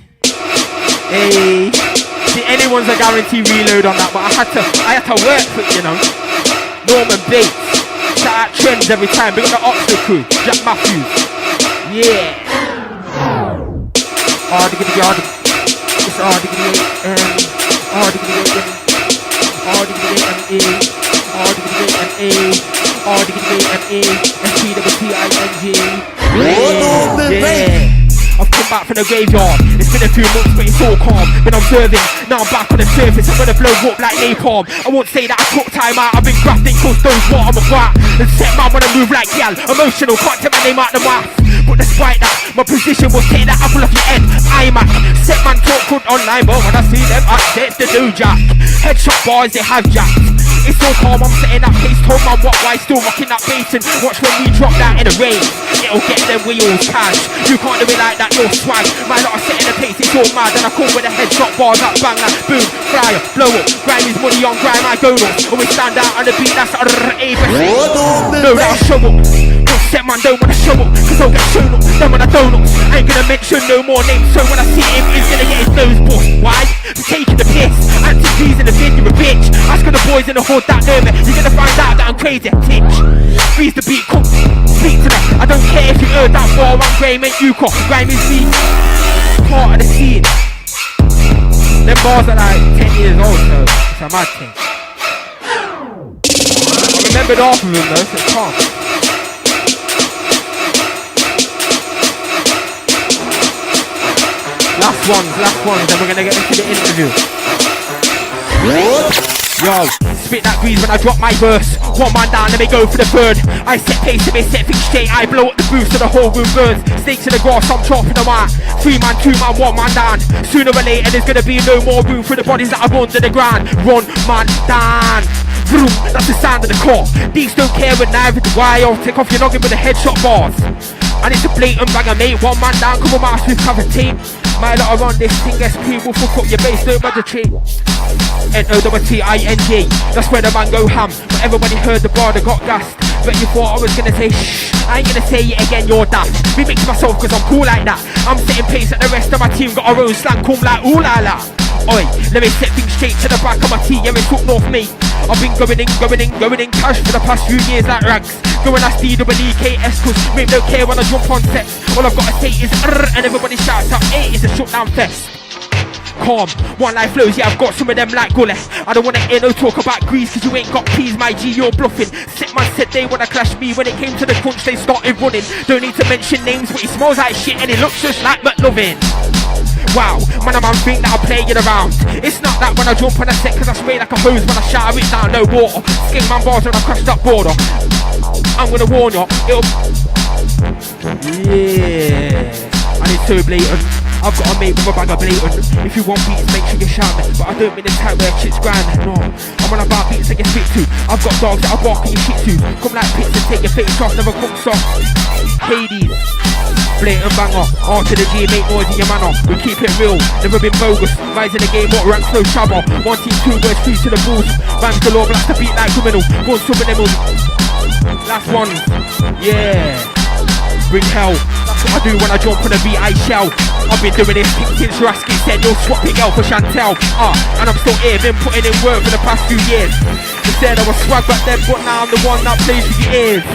See, anyone's a guarantee reload on that, but I had to work for it, you know. Norman Bates, shout out Trends every time, big up the Oxford crew, Jack Matthews, yeah. It's yeah. I've come back from the graveyard. It's been a few months but it's all calm. Been observing, now I'm back on the surface. I'm gonna blow up like napalm. I won't say that I took time out. I've been grafting cause those what I'm about. And set man when I move like gal. Emotional, can't take my name out the mouth. But despite that, my position will take that apple off your head. I'm at set man talk good online, but when I see them I set the do jack. Headshot boys they have jacked. It's so calm, I'm setting that pace. Told man what why still rocking that bass. And watch when we drop that in the rain. It'll get them wheels cash. You can't do it like that, no swag. My lot are setting the pace, it's all mad. And I call with a headshot bars that bang like boom, flyer, blow up. Grime is money on grime, I go nuts. Always stand out on the beat, that's no, that'll show up. Set man don't wanna show up, cause I'll get shown up. Then when I don't up, I ain't gonna mention no more names. So when I see him, he's gonna get his nose bust. Why? For taking the piss. Anti-G's in the vid, you're a bitch. Ask the boys in the hood that know me. You're gonna find out that I'm crazy, titch. Freeze the beat, come speak to me. I don't care if you heard that bar, I'm Graham and you caught. Grime is me, part of the scene. Them bars are like 10 years old, so it's a mad thing. I remembered half of them though, so it's calm. Last ones, then we're gonna get into the interview. Yo, spit that grease when I drop my verse. One man down, let me go for the bird. I set pace to me, set things straight. I blow up the boost so the whole room burns. Snakes in the grass, I'm chopping them out. 3 man, 2 man, 1 man down. Sooner or later, there's gonna be no more room for the bodies that are under the ground. Run, man, down. Vroom, that's the sound of the core. These don't care when neither do I. I'll take off your noggin with the headshot bars. And it's a blatant banger, mate. 1 man down, couple miles with cover team. My lot are on this thing, SP will fuck up your base, don't magistrate. N-O-T-I-N-G, that's where the man go ham. But everybody heard the bar, they got gassed. Bet you thought I was gonna say shh, I ain't gonna say it again, you're daft. Remix myself cause I'm cool like that. I'm setting pace and the rest of my team got our own slang, cool like ooh la la. Oi, let me set things straight to the back of my tee, yeah it's up north me. I've been going in cash for the past few years like rags. Going as DWEKS cause mate don't care when I jump on sets. All I've gotta say is and everybody shouts out, hey, it's a shutdown fest. Calm, one life flows, yeah I've got some of them like Gully. I don't wanna hear no talk about grease cause you ain't got peas, my G, you're bluffing. Set man said they wanna clash me, when it came to the crunch they started running. Don't need to mention names but he smells like shit and he looks just like McLovin. Wow, man a man think that I'm playing around. It's not that when I jump on a set cause I spray like a hose when I shower it down, no water. Skin man bars when I crash that border. I'm gonna warn you, it'll... Yeah, and it's so blatant. I've got a mate with a bag of blatant. If you want beats, make sure you shout me. But I don't mean the type where shit's grind. No, I'm on about beats I get fit to. I've got dogs that I bark and you shit to. Come like pits and take your face off, never come soft. Hades, blatant banger. R to the G, make noise in your manner. We keep it real, never been bogus. Rise in the game, what ranks no trouble. 1 team, 2 words, 3 to the bulls. Rams galore, blast the beat like criminal. Go on subliminal. Last one, yeah. Bring hell, that's what I do when I jump on the beat, I shell. I've been doing this since Rasky said you'll swap your girl for Chantel. And I'm still here, been putting in work for the past few years. They said I was swag back then, but now I'm the one that plays with your ears.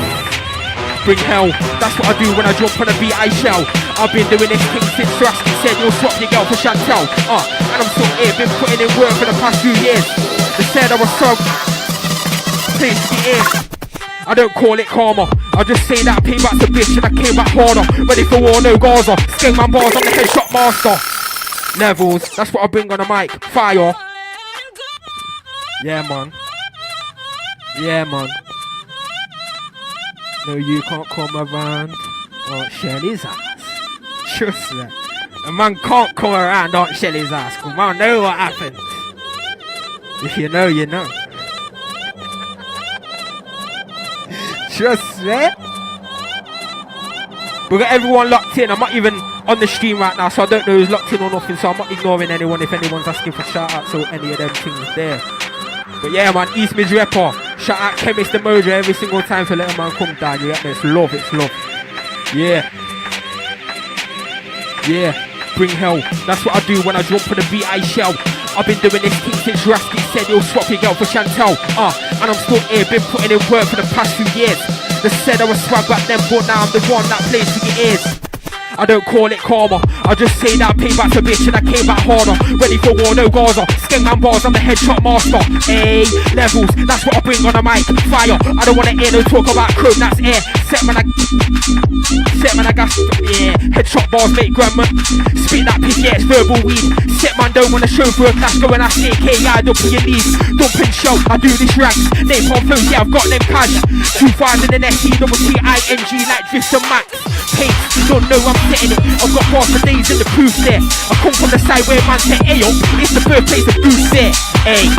Bring hell, that's what I do when I jump on the beat, I shell. I've been doing this since Rasky said you'll swap your girl for Chantel. And I'm still here, been putting in work for the past few years. They said I was swag, plays with your ears. I don't call it karma, I just say that I came back to bitch and I came back harder. Ready for war, no Gaza. Skeng man bars, I'm the headshot master. Levels, that's what I bring on the mic. Fire. Yeah man. Yeah man. No, you can't come around. Oh, Shelly's ass. Trust that. A man can't come around on Shelly's ass. Come on, know what happens. If you know, you know. Trust me. We got everyone locked in. I'm not even on the stream right now, so I don't know who's locked in or nothing. So I'm not ignoring anyone if anyone's asking for shout outs or any of them things there. But yeah, man, East Mid's rapper. Shout out Chemist the Mojo every single time for letting man come down. You get me? It's love, it's love. Yeah. Yeah. Bring hell. That's what I do when I jump on the beat, I shell. I've been doing this thing since Rasky said you'll swap your girl for Chantel. And I'm still here, been putting in work for the past few years. They said I was swag back then, but now I'm the one that plays with your ears. I don't call it karma, I just say that I came back to bitch and I came back harder. Ready for war, no Gaza. Skeng man bars, I'm the headshot master. Hey, levels, that's what I bring on the mic. Fire, I don't wanna hear no talk about chrome, that's air. Set man I gas, yeah. Headshot bars make grandma spit that piss, yeah, it's verbal weed. Set man don't wanna show for a clash, go and I say K.I. Don't put your knees, dumping show, I do this ranks. Napalm flows, yeah, I've got them cash. 2000 and STWTING like Drift and Max. Pace, don't know I'm setting it. I've got bars for days in the proof there. I come from the side where man say, ayo, it's the birthplace of Bruce there. Hey,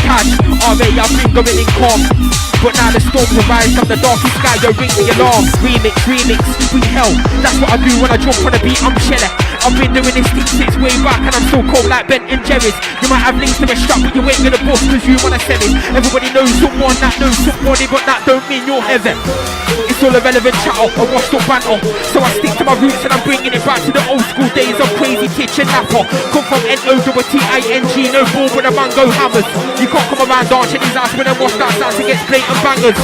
catch, R.A. I've been going in calm, but now the storms arise from the darkest sky, yo, ring the alarm. Remix, bring hell, that's what I do when I jump on the beat, I'm Shelly. I've been doing this thing since way back and I'm so cold like Ben and Jerry's. You might have links to the shop but you ain't gonna bust cause you wanna sell it. Everybody knows someone that knows somebody, but that don't mean you're heaven. It's all irrelevant chatter, a washed up banter. So I stick to my roots and I'm bringing it back to the old school days of crazy kitchen napper. Come from N-O-T-I-N-G, no ball with a man go hammers. You can't come around dancing his ass when I wash that sounds against blatant bangers.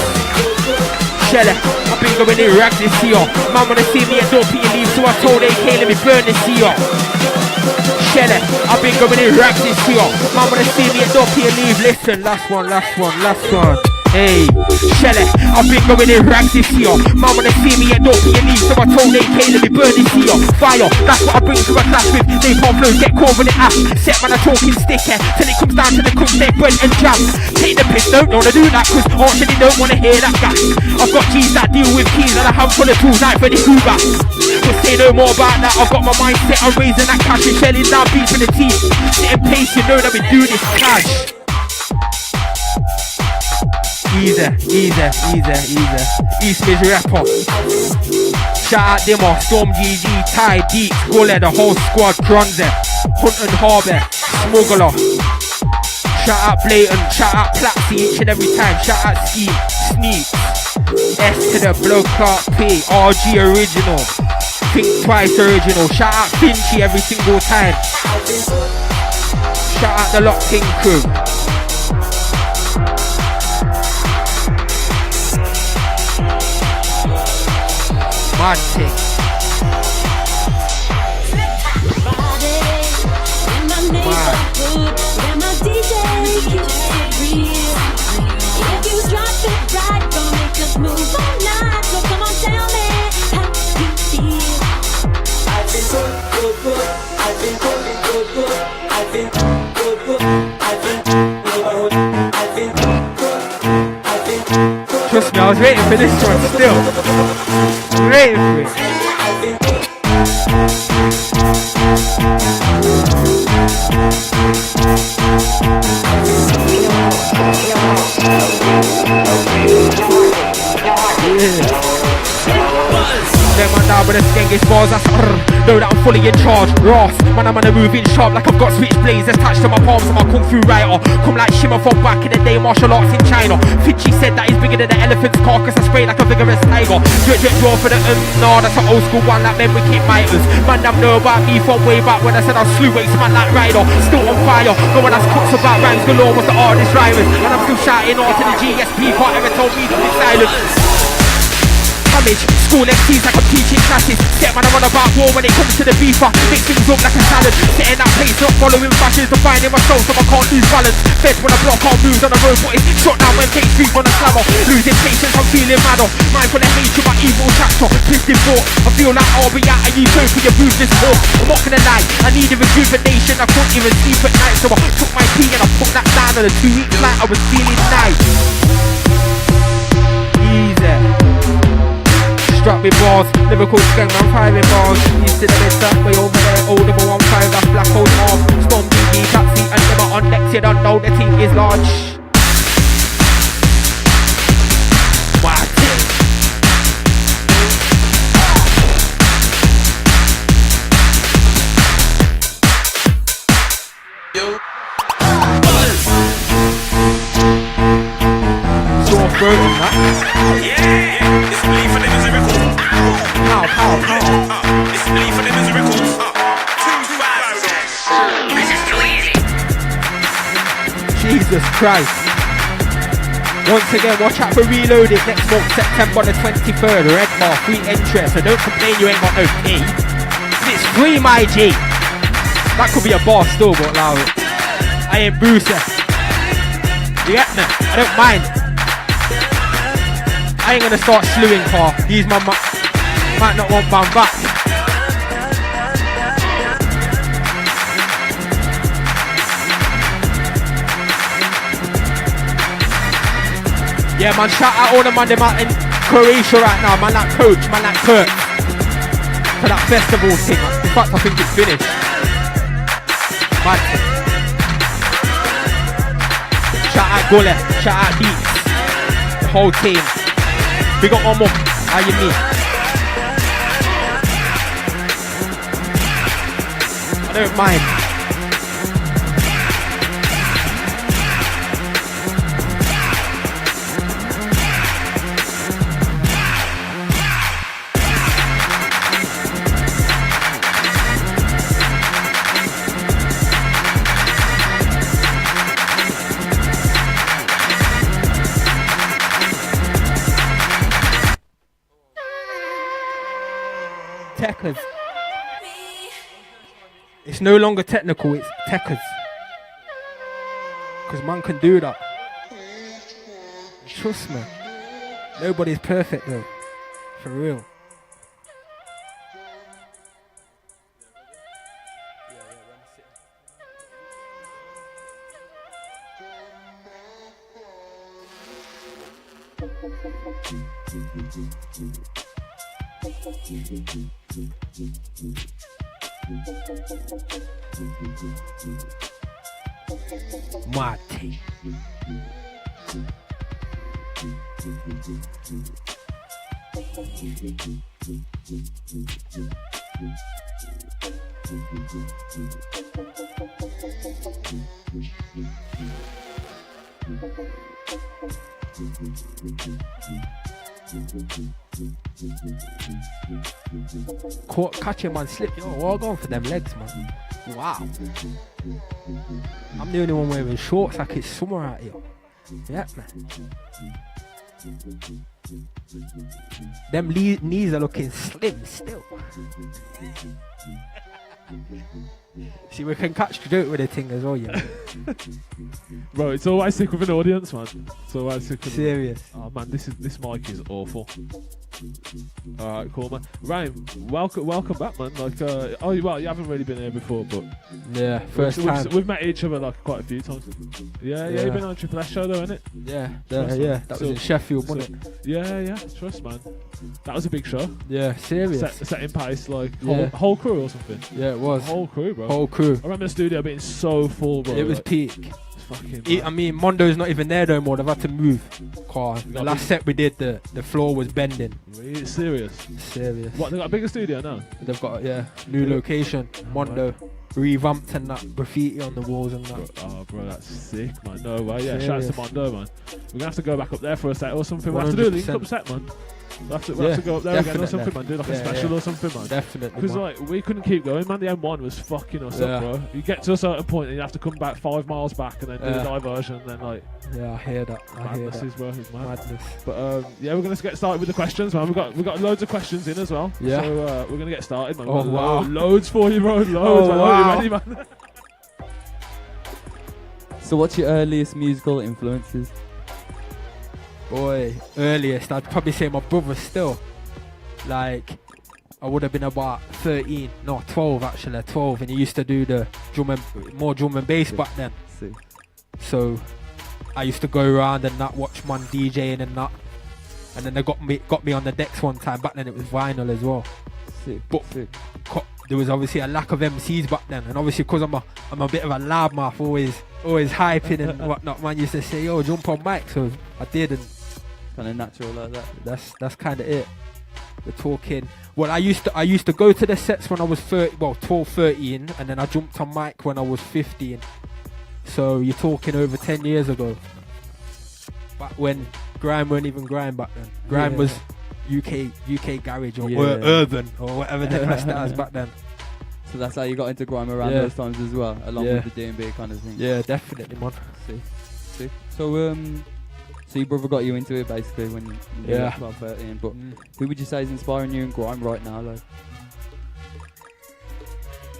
Shelly, I've been going in rags this year. Man wanna see me and don't put your leave, so I told AK let me burn this year. Shelly, I've been going in rags this year. Man wanna see me and don't put your leave. Listen, last one. Hey, Shelley, I've been going in rags this year. Man wanna see me and don't be a leave, so I told AK, let me burn this year. Fire, that's what I bring to a class with. They pump flow, get cold when it ash. Set man a talking sticker, till it comes down to the cook, they bread and jam. Take the piss, don't wanna do that, cause actually don't wanna hear that gas. I've got G's that deal with keys and a handful of tools like Freddy Krueger. But say no more about that, I've got my mindset on raising that cash and shelling down beats in the teeth. Sitting pace, you know that we do this cash. Easy. East Midge rapper. Shout out Dima, StormGG, Ty, Deep, Gully, the whole squad, Gronze, Hunt and Harbour, Smuggler. Shout out Blatant, shout out Platsy each and every time. Shout out Ski, Sneak, S to the Blood Clark P, RG original, Think Twice original. Shout out Finchy every single time. Shout out the Locked In crew. Mad thing. Trust me, I was waiting for this one still. Waiting for it. Them man down with the skankish bars, that's know that I'm fully in charge. Ross, man, I'm on a moving sharp like I've got switchblades attached to my palms and my kung fu writer. Come like Shimmer from back in the day, martial arts in China. Finchy said that he's bigger than the elephant's carcass. I spray like a vigorous tiger. Drip draw for the nah, that's an old school one like memory kick miters. Man, them know about me from way back when I said I slew weights, man like Ryder. Still on fire, going as cooks about rhymes galore was the artist rhymers. And I'm still shouting out to the GSP, can't ever tell me to be silent. School MCs like I'm teaching classes. Set man, I run about war when it comes to the beefer. Mix things up like a salad. Setting that pace, not following fashions. Defining myself so I can't lose balance. Fed when I block, can't move on the road, but it's shot down when takes street on the slammer. Losing patience, I'm feeling madder. Mindful of hatred, my evil chapter. Twisted thought, I feel like I'll be out and you so for your booze this walk. I'm not gonna lie, I needed rejuvenation. I couldn't even sleep at night, so I took my tea and I put that down on a 2 week flight. I was feeling nice. Easy. Struck with bars, lyrical skeng, I'm firing bars. East to the mid stuff, way over there, older but 1-5, that's black hole half. StormGG, taxi, and Dima on next, you don't know the team is large. What? Yo. Sore throat and that. Yeah. It's belief for them is a record. It's belief for them is a record. 2,000. Jesus Christ. Once again, watch out for Reloaded next month, September the 23rd. Red bar, free entry, so don't complain you ain't got no pay. It's free, my G. That could be a bar still, but allow it. I ain't Bruce. You get me? I don't mind. I ain't gonna start slewing car. These man might not want man back. Yeah man, shout out all the man them out in Croatia right now. Man like Coach, man like Kurt. For that festival thing. In fact I think it's finished. Mad. Shout out Gully, shout out Deep. The whole team. We got one more. How you mean? I don't mind. Techers. It's no longer technical, it's techers. Because man can do that. Trust me. Nobody's perfect though. For real. Marty. Catch him on slip. Yo, we're all going for them legs, man. Wow. I'm the only one wearing shorts like it's summer out here. Yeah, man. Them knees are looking slim still. See, we can catch the joke with the thing as well, you know. Bro, it's always sick with an audience, man. It's always sick with Serious. Oh man, this mic is awful. Alright, cool, man. Rame, welcome back, man. Like, well, you haven't really been here before, but yeah, first time. We've met each other like quite a few times. Yeah, you've been on Triple S show though, innit? Yeah, that was in Sheffield, wasn't it? Yeah, trust, man. That was a big show. Yeah, serious. Set in pace, like whole crew or something. Yeah, it was. Whole crew, bro. Whole crew. I remember the studio being so full, bro. It was like, peak. Fucking I mean, Mondo's not even there no more. They've had to move. The last set we did, the floor was bending. Really serious. What, they got a bigger studio now? They've got new location. Mondo revamped and that, graffiti on the walls and that. Oh, bro, that's sick, man. No way. Yeah, Serious. shout out to Mondo, man. We're gonna have to go back up there for a set or something. We'll have to do a link up set, man. We'll have to go up there again or something, man. Do like a special or something, man. Definitely. Because like we couldn't keep going, man. The M1 was fucking us up, bro. You get to a certain point and you have to come back 5 miles back and then do the diversion and then like. Yeah, I hear that. Madness, bro. It's mad. Madness. But we're gonna get started with the questions, man. We've got loads of questions in as well. Yeah. So we're gonna get started, man. Oh wow. Loads for you, bro. Loads. Oh, wow. Are you ready, man? So what's your earliest musical influences? Boy, earliest, I'd probably say my brother still. Like, I would have been about 12 actually, 12, and he used to do the more drum and bass back then. So, I used to go around and not watch man DJing and that. And then they got me on the decks one time, back then it was vinyl as well. But there was obviously a lack of MCs back then, and obviously because I'm a bit of a loudmouth, always hyping and whatnot, man used to say, yo, jump on mic, so I did, and kind of natural like that. That's kind of it. We're talking. Well, I used to go to the sets when I was 12, 13, and then I jumped on mic when I was 15. So you're talking over 10 years ago. Back when grime weren't even grime back then. Grime was UK garage or urban or whatever they classed it as back then. So that's how you got into grime around those times as well, along with the D&B kind of thing. Yeah, definitely, man. See. So your brother got you into it basically when you were 12, 13. But who would you say is inspiring you in grime right now? Like,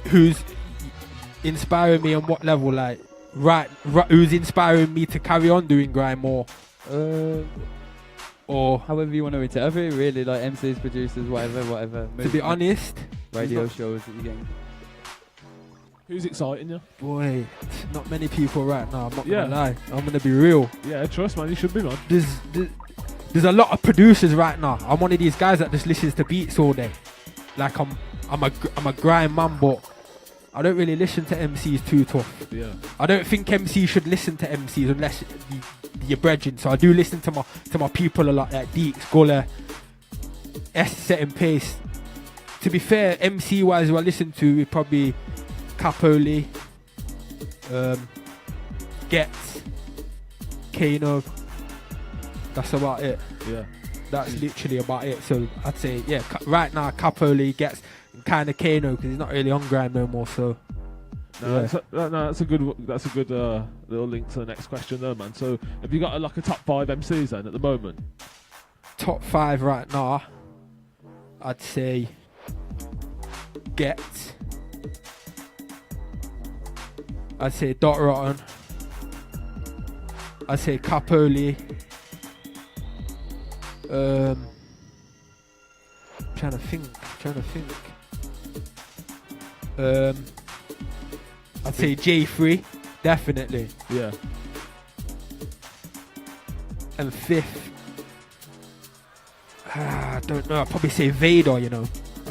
who's inspiring me on what level? Like, right, who's inspiring me to carry on doing grime more? Or however you want to interpret it, really, like MCs, producers, whatever. To be honest, radio shows that you're getting. Who's exciting you? Boy, not many people right now. I'm not gonna lie. I'm gonna be real. Yeah, trust, man. You should be, man. There's a lot of producers right now. I'm one of these guys that just listens to beats all day. Like I'm a grime man, but I don't really listen to MCs too tough. Yeah. I don't think MCs should listen to MCs unless you're brethren. So I do listen to my people a lot, like Deeks, Guller, S Set and Pace. To be fair, MC wise, who I listen to is probably Capoli, Gets, Kano. That's about it. Yeah. That's literally about it. So I'd say, right now Capoli, Gets, kind of Kano, because he's not really on grime no more. So that's a good little link to the next question though, man. So have you got a top 5 MCs then at the moment? Top 5 right now, I'd say Gets. I'd say Dot Rotten. I'd say Capoli. Trying to think. I'd say J3, definitely. Yeah. And fifth, I don't know. I'd probably say Vader. You know,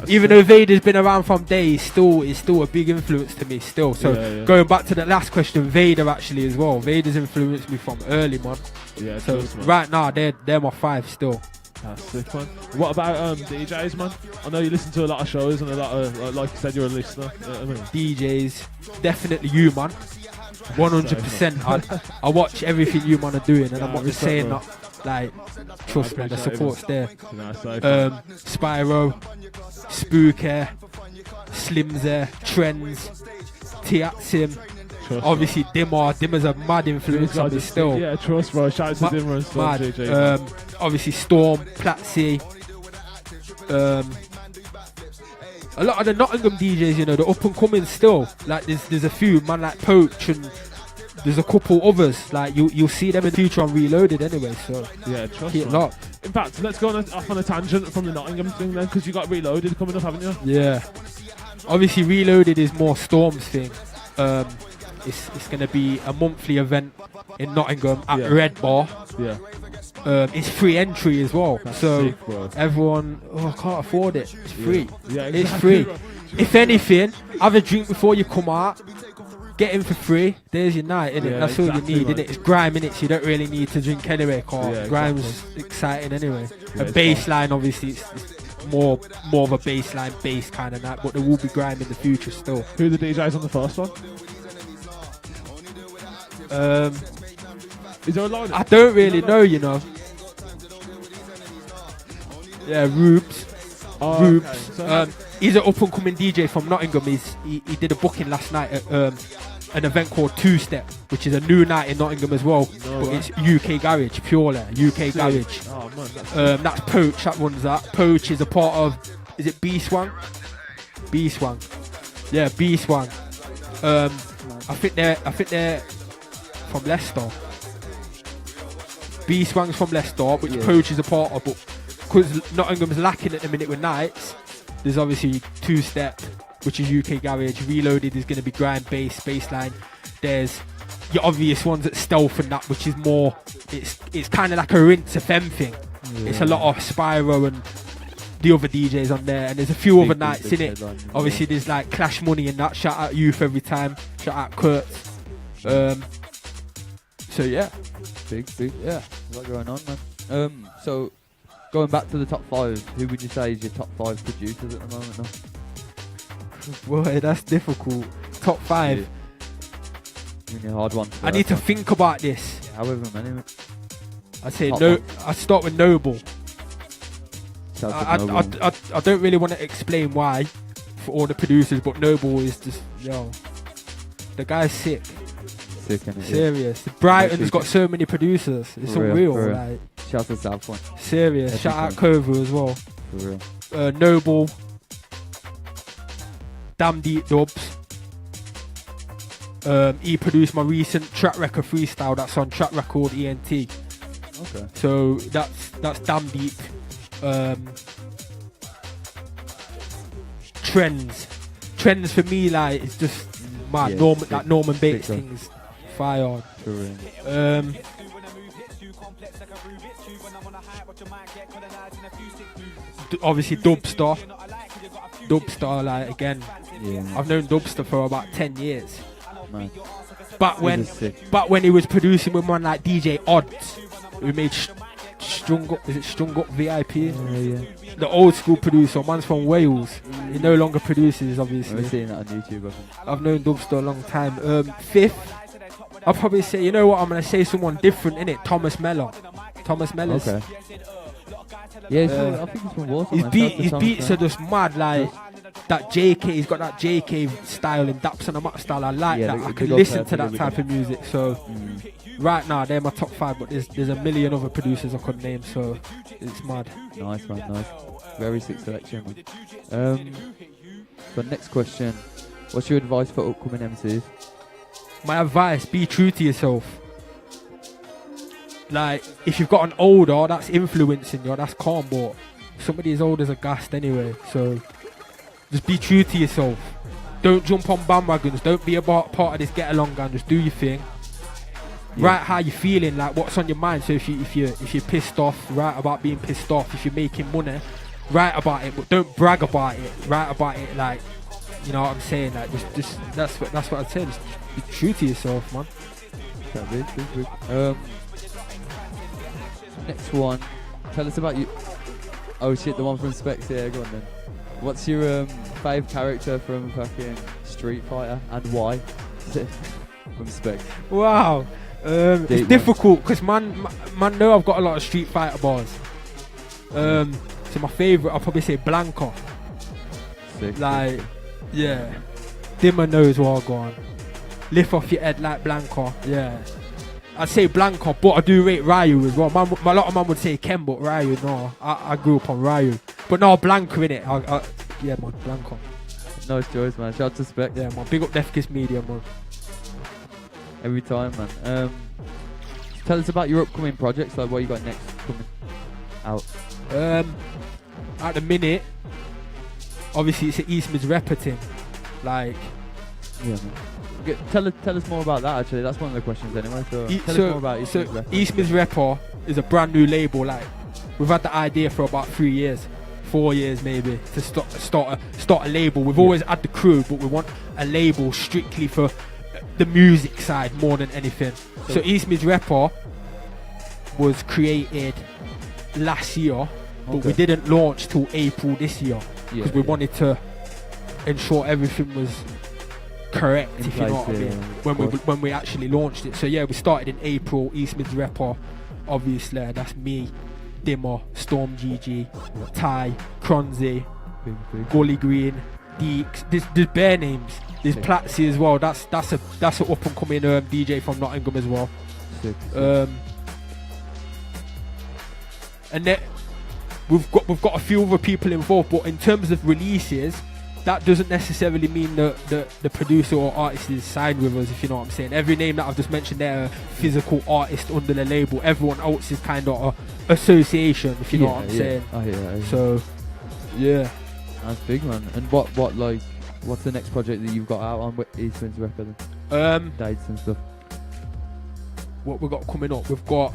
even though Vader's been around from day, he's still a big influence to me still. So going back to the last question, Vader actually as well. Vader's influenced me from early, man. Yeah. So man. right now they're my 5 still. That's sick, man. What about DJs, man? I know you listen to a lot of shows and a lot of, like you said, you're a listener. You know what I mean? DJs, definitely you, man. 100%. I watch everything you man are doing, and I'm not just saying that. Like, trust me, the support's there. Spyro, Spooker, Slims there, Trends, Tiatsim. Obviously, Dima's a mad influence on me still. Yeah, trust, bro. Shout out to Dima and StormGG. Obviously, Storm, Platzi. A lot of the Nottingham DJs, you know, the up and coming still. Like, there's a few, man, like Poach, and there's a couple others. Like, you'll see them in the future on Reloaded anyway. So yeah, trust me. In fact, let's go off on a tangent from the Nottingham thing then, because you got Reloaded coming up, haven't you? Yeah. Obviously, Reloaded is more Storm's thing. It's going to be a monthly event in Nottingham at Red Bar. Yeah. It's free entry as well. That's so sick, everyone, can't afford it. It's free. Yeah, It's exactly. free. If anything, have a drink before you come out. Get in for free. There's your night, innit? Yeah, That's all you exactly, need, man. innit? It's grime, innit? So you don't really need to drink anyway, cause grime's exciting anyway. And baseline, obviously, it's more of a baseline bass kind of night, but there will be grime in the future still. Who are the DJs on the first one? Is there a line? I don't really know, you know. Yeah, Rubes. Rubes. Okay. He's an up and coming DJ from Nottingham. He did a booking last night at an event called Two Step, which is a new night in Nottingham as well. But it's UK Garage, purely UK Garage. Oh man, that's Poach. That runs that. Poach is a part of. Is it B-Swang? B-Swang. Yeah, B-Swang. I think they're from Leicester. B-Swang's from Leicester, which Poach is a part of. But because Nottingham's lacking at the minute with nights, there's obviously Two Step, which is UK Garage. Reloaded is going to be grind bass, bassline. There's your obvious ones at Stealth and that, which is more. It's kind of like a Rinse FM thing. Yeah. It's a lot of Spyro and the other DJs on there, and there's a few other nights in it. Obviously, there's like Clash Money and that. Shout out Youth every time. Shout out Kurt. So yeah, big, yeah. What's going on, man? So going back to the top 5, who would you say is your top 5 producers at the moment? Now? Boy, that's difficult. Top 5. Yeah. Hard one. I need to think about this. Yeah, however many. I'd say I'd start with Noble. I don't really want to explain why for all the producers, but Noble is just the guy's sick. Serious. Brighton's got so many producers. It's unreal. Like, shout out to South Point. Serious. Shout out Cova as well. For real. Noble. Damn Deep Dubs. He produced my recent Track Record freestyle that's on Track Record ENT. Okay. So that's Damn Deep. Trends for me, like, it's just mad. Norman Bates things. Fire. Obviously Dubstar, like, again, I've known Dubstar for about 10 years. Man. But when he was producing with one like DJ Odds, who made Strung Up VIP? The old school producer, man's from Wales. He no longer produces, obviously. I've seen that on YouTube. I've known Dubstar a long time. 5th, I'll probably say, you know what, I'm going to say someone different, innit? Thomas Mellor. Okay. Yeah, I think he's from Warsaw. His beats are just mad, like that JK. He's got that JK style and Daps and a Map style. I like that. I can listen to that type of music. So right now they're my top 5, but there's a million other producers I could name. So it's mad. Nice, man. Nice. Very sick selection, man. So next question: what's your advice for upcoming MCs? My advice: be true to yourself. like, if you've got an older that's influencing you, that's calm, but somebody as old as a gassed anyway. So just be true to yourself. Don't jump on bandwagons. Don't be a part of this get along gang. Just do your thing. Write how you're feeling, like what's on your mind. So if you're pissed off, write about being pissed off. If you're making money, write about it, but don't brag about it. Write about it, like, you know what I'm saying. Like just that's what I'd say. Just be true to yourself, man. Next one. Tell us about you. Oh shit, the one from Specs. Yeah, go on then. What's your fave character from fucking Street Fighter and why? From Specs. Wow. It's difficult because man know I've got a lot of Street Fighter bars. So my favourite, I'll probably say Blanca. Sick. Like, yeah. Dima knows what I'll go on. Lift off your head like Blanca. Yeah. I'd say Blanca, but I do rate Ryu as well. A lot of man would say Ken, but Ryu, no. I grew up on Ryu. But no, Blanca in it. Yeah, man, Blanca. Nice choice, man. Shout out to Specs. Yeah, man. Big up Def Kiss Media, man. Every time, man. Tell us about your upcoming projects, like what you got next coming out. At the minute, obviously it's an East Mids rapper thing. Like, yeah, man. Tell us more about that. Actually, that's one of the questions anyway. So tell us more about East Mids Rapper. East Mids Rapper is a brand new label. Like, we've had the idea for about 3 years, 4 years maybe, to start a label. We've always had the crew, but we want a label strictly for the music side more than anything. So East Mids Rapper was created last year, but we didn't launch till April this year because we wanted to ensure everything was correct, if you know what I mean, when we actually launched it. So yeah, we started in April. East Mids Rapper, obviously that's me, Dima, StormGG, Ty, Kronzy, Gully Green, Deeks. There's bare names. There's Platzi as well. That's a up and coming DJ from Nottingham as well. And then we've got a few other people involved, but in terms of releases, that doesn't necessarily mean that the producer or artist is signed with us, if you know what I'm saying. Every name that I've just mentioned there, a physical artist under the label. Everyone else is kind of a association, if you know what I'm saying. I hear. So, yeah. That's big, man. And what's the next project that you've got out on with East Mids Rapper then? Dates and stuff. What we've got coming up, we've got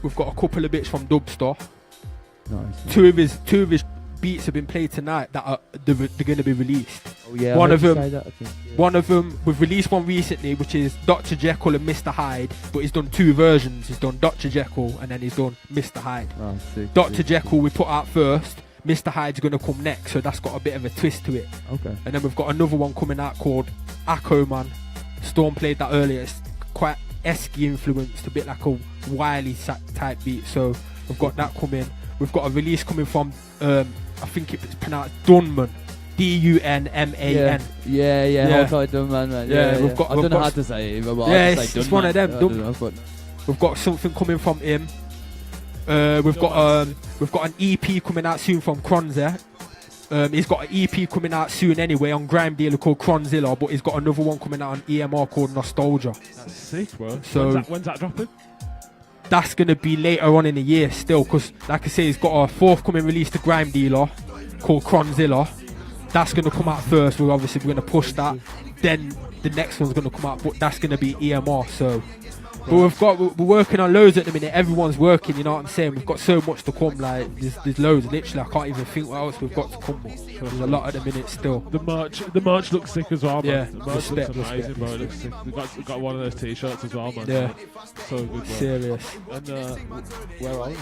a couple of bits from Dubstar. Nice. Two of his beats have been played tonight that they're going to be released. Oh yeah. One of them we've released one recently, which is Dr. Jekyll and Mr. Hyde, but he's done two versions. He's done Dr. Jekyll and then he's done Mr. Hyde. Oh, sick, Dr. Jekyll we put out first. Mr. Hyde's going to come next, so that's got a bit of a twist to it. Okay. And then we've got another one coming out called Akko Man. Storm played that earlier. It's quite Esky influenced, a bit like a Wiley type beat. So we've got that coming. We've got a release coming from I think it's pronounced Dunman. Dunman. Yeah. Dunman, man. Yeah. We've got. I don't know how to say it, but it's one of them. We've got something coming from him. We've got an EP coming out soon from Kronzer. He's got an EP coming out soon anyway on Grime Dealer called Kronzilla, but he's got another one coming out on EMR called Nostalgia. That's sick, bro. So when's that dropping? That's gonna be later on in the year still, because like I say, he's got a forthcoming release to Grime Dealer called Kronzilla. That's gonna come out first. We're gonna push that. Then the next one's gonna come out, but that's gonna be EMR. So. But we're working on loads at the minute. Everyone's working, you know what I'm saying. We've got so much to come. Like there's loads. Literally, I can't even think what else we've got to come. There's a lot at the minute still. The merch looks sick as well, man. Yeah, the merch looks amazing, bro. It looks sick. We got one of those t-shirts as well, man. Yeah, so good, bro. Serious. And where are you?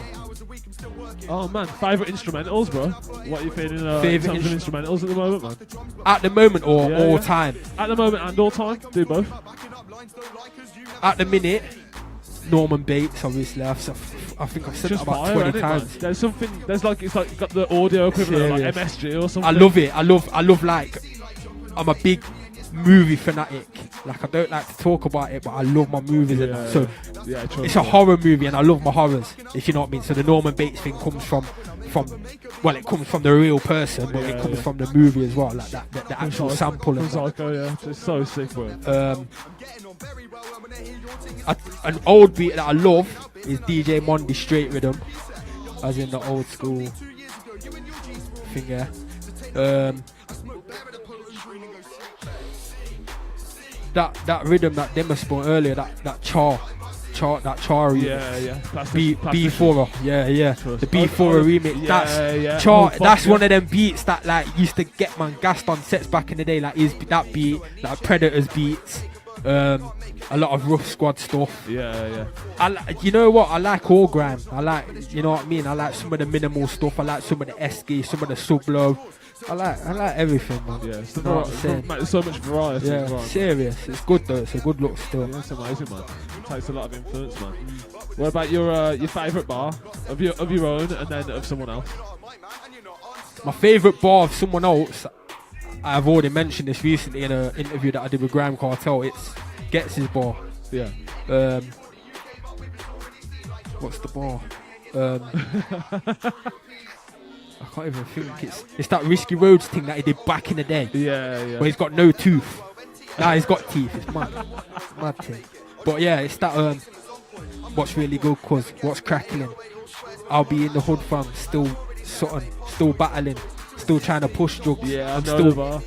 Oh man, favourite instrumentals, bro. What are you feeling? Favourite instrumentals at the moment, man? At the moment or all time? At the moment and all time. Do both. At the minute, Norman Bates, obviously. I think I've said that about 20 times. There's something. It's like got the audio equivalent of like MSG or something. I love it. I love like. I'm a big movie fanatic. Like I don't like to talk about it, but I love my movies. So it's a horror movie, and I love my horrors. If you know what I mean. So the Norman Bates thing comes from from, well, it comes from the real person, but it comes from the movie as well, like the actual sample. From Psycho, yeah, it's so sick, bro. An old beat that I love is DJ Mondi Straight Rhythm, as in the old school thing, yeah. That rhythm that Dima spoke earlier, that char remix. Yeah. B4, yeah. The B4 remix. That's one of them beats that like used to get man gassed on sets back in the day. Like that beat, like Predators beats, a lot of Rough Squad stuff. Yeah. You know what? I like all grime. I like, you know what I mean. I like some of the minimal stuff. I like some of the SG, some of the sub low. I like everything, man. Yeah, it's you know what I'm saying? There's so much variety. Yeah, serious. It's good though. It's a good look still. Yeah, it's amazing, man. It takes a lot of influence, man. What about your favourite bar of your own and then of someone else? My favourite bar of someone else, I've already mentioned this recently in an interview that I did with Grime Cartel. It's Gets' bar. Yeah. What's the bar? I can't even think. It's that Risky Roads thing that he did back in the day. Yeah. Where he's got no tooth. Nah, he's got teeth. It's mad. Mad thing. But yeah, it's that what's really good, cause what's crackling. I'll be in the hood fam, still battling, still trying to push drugs. Yeah, I know still, the bar.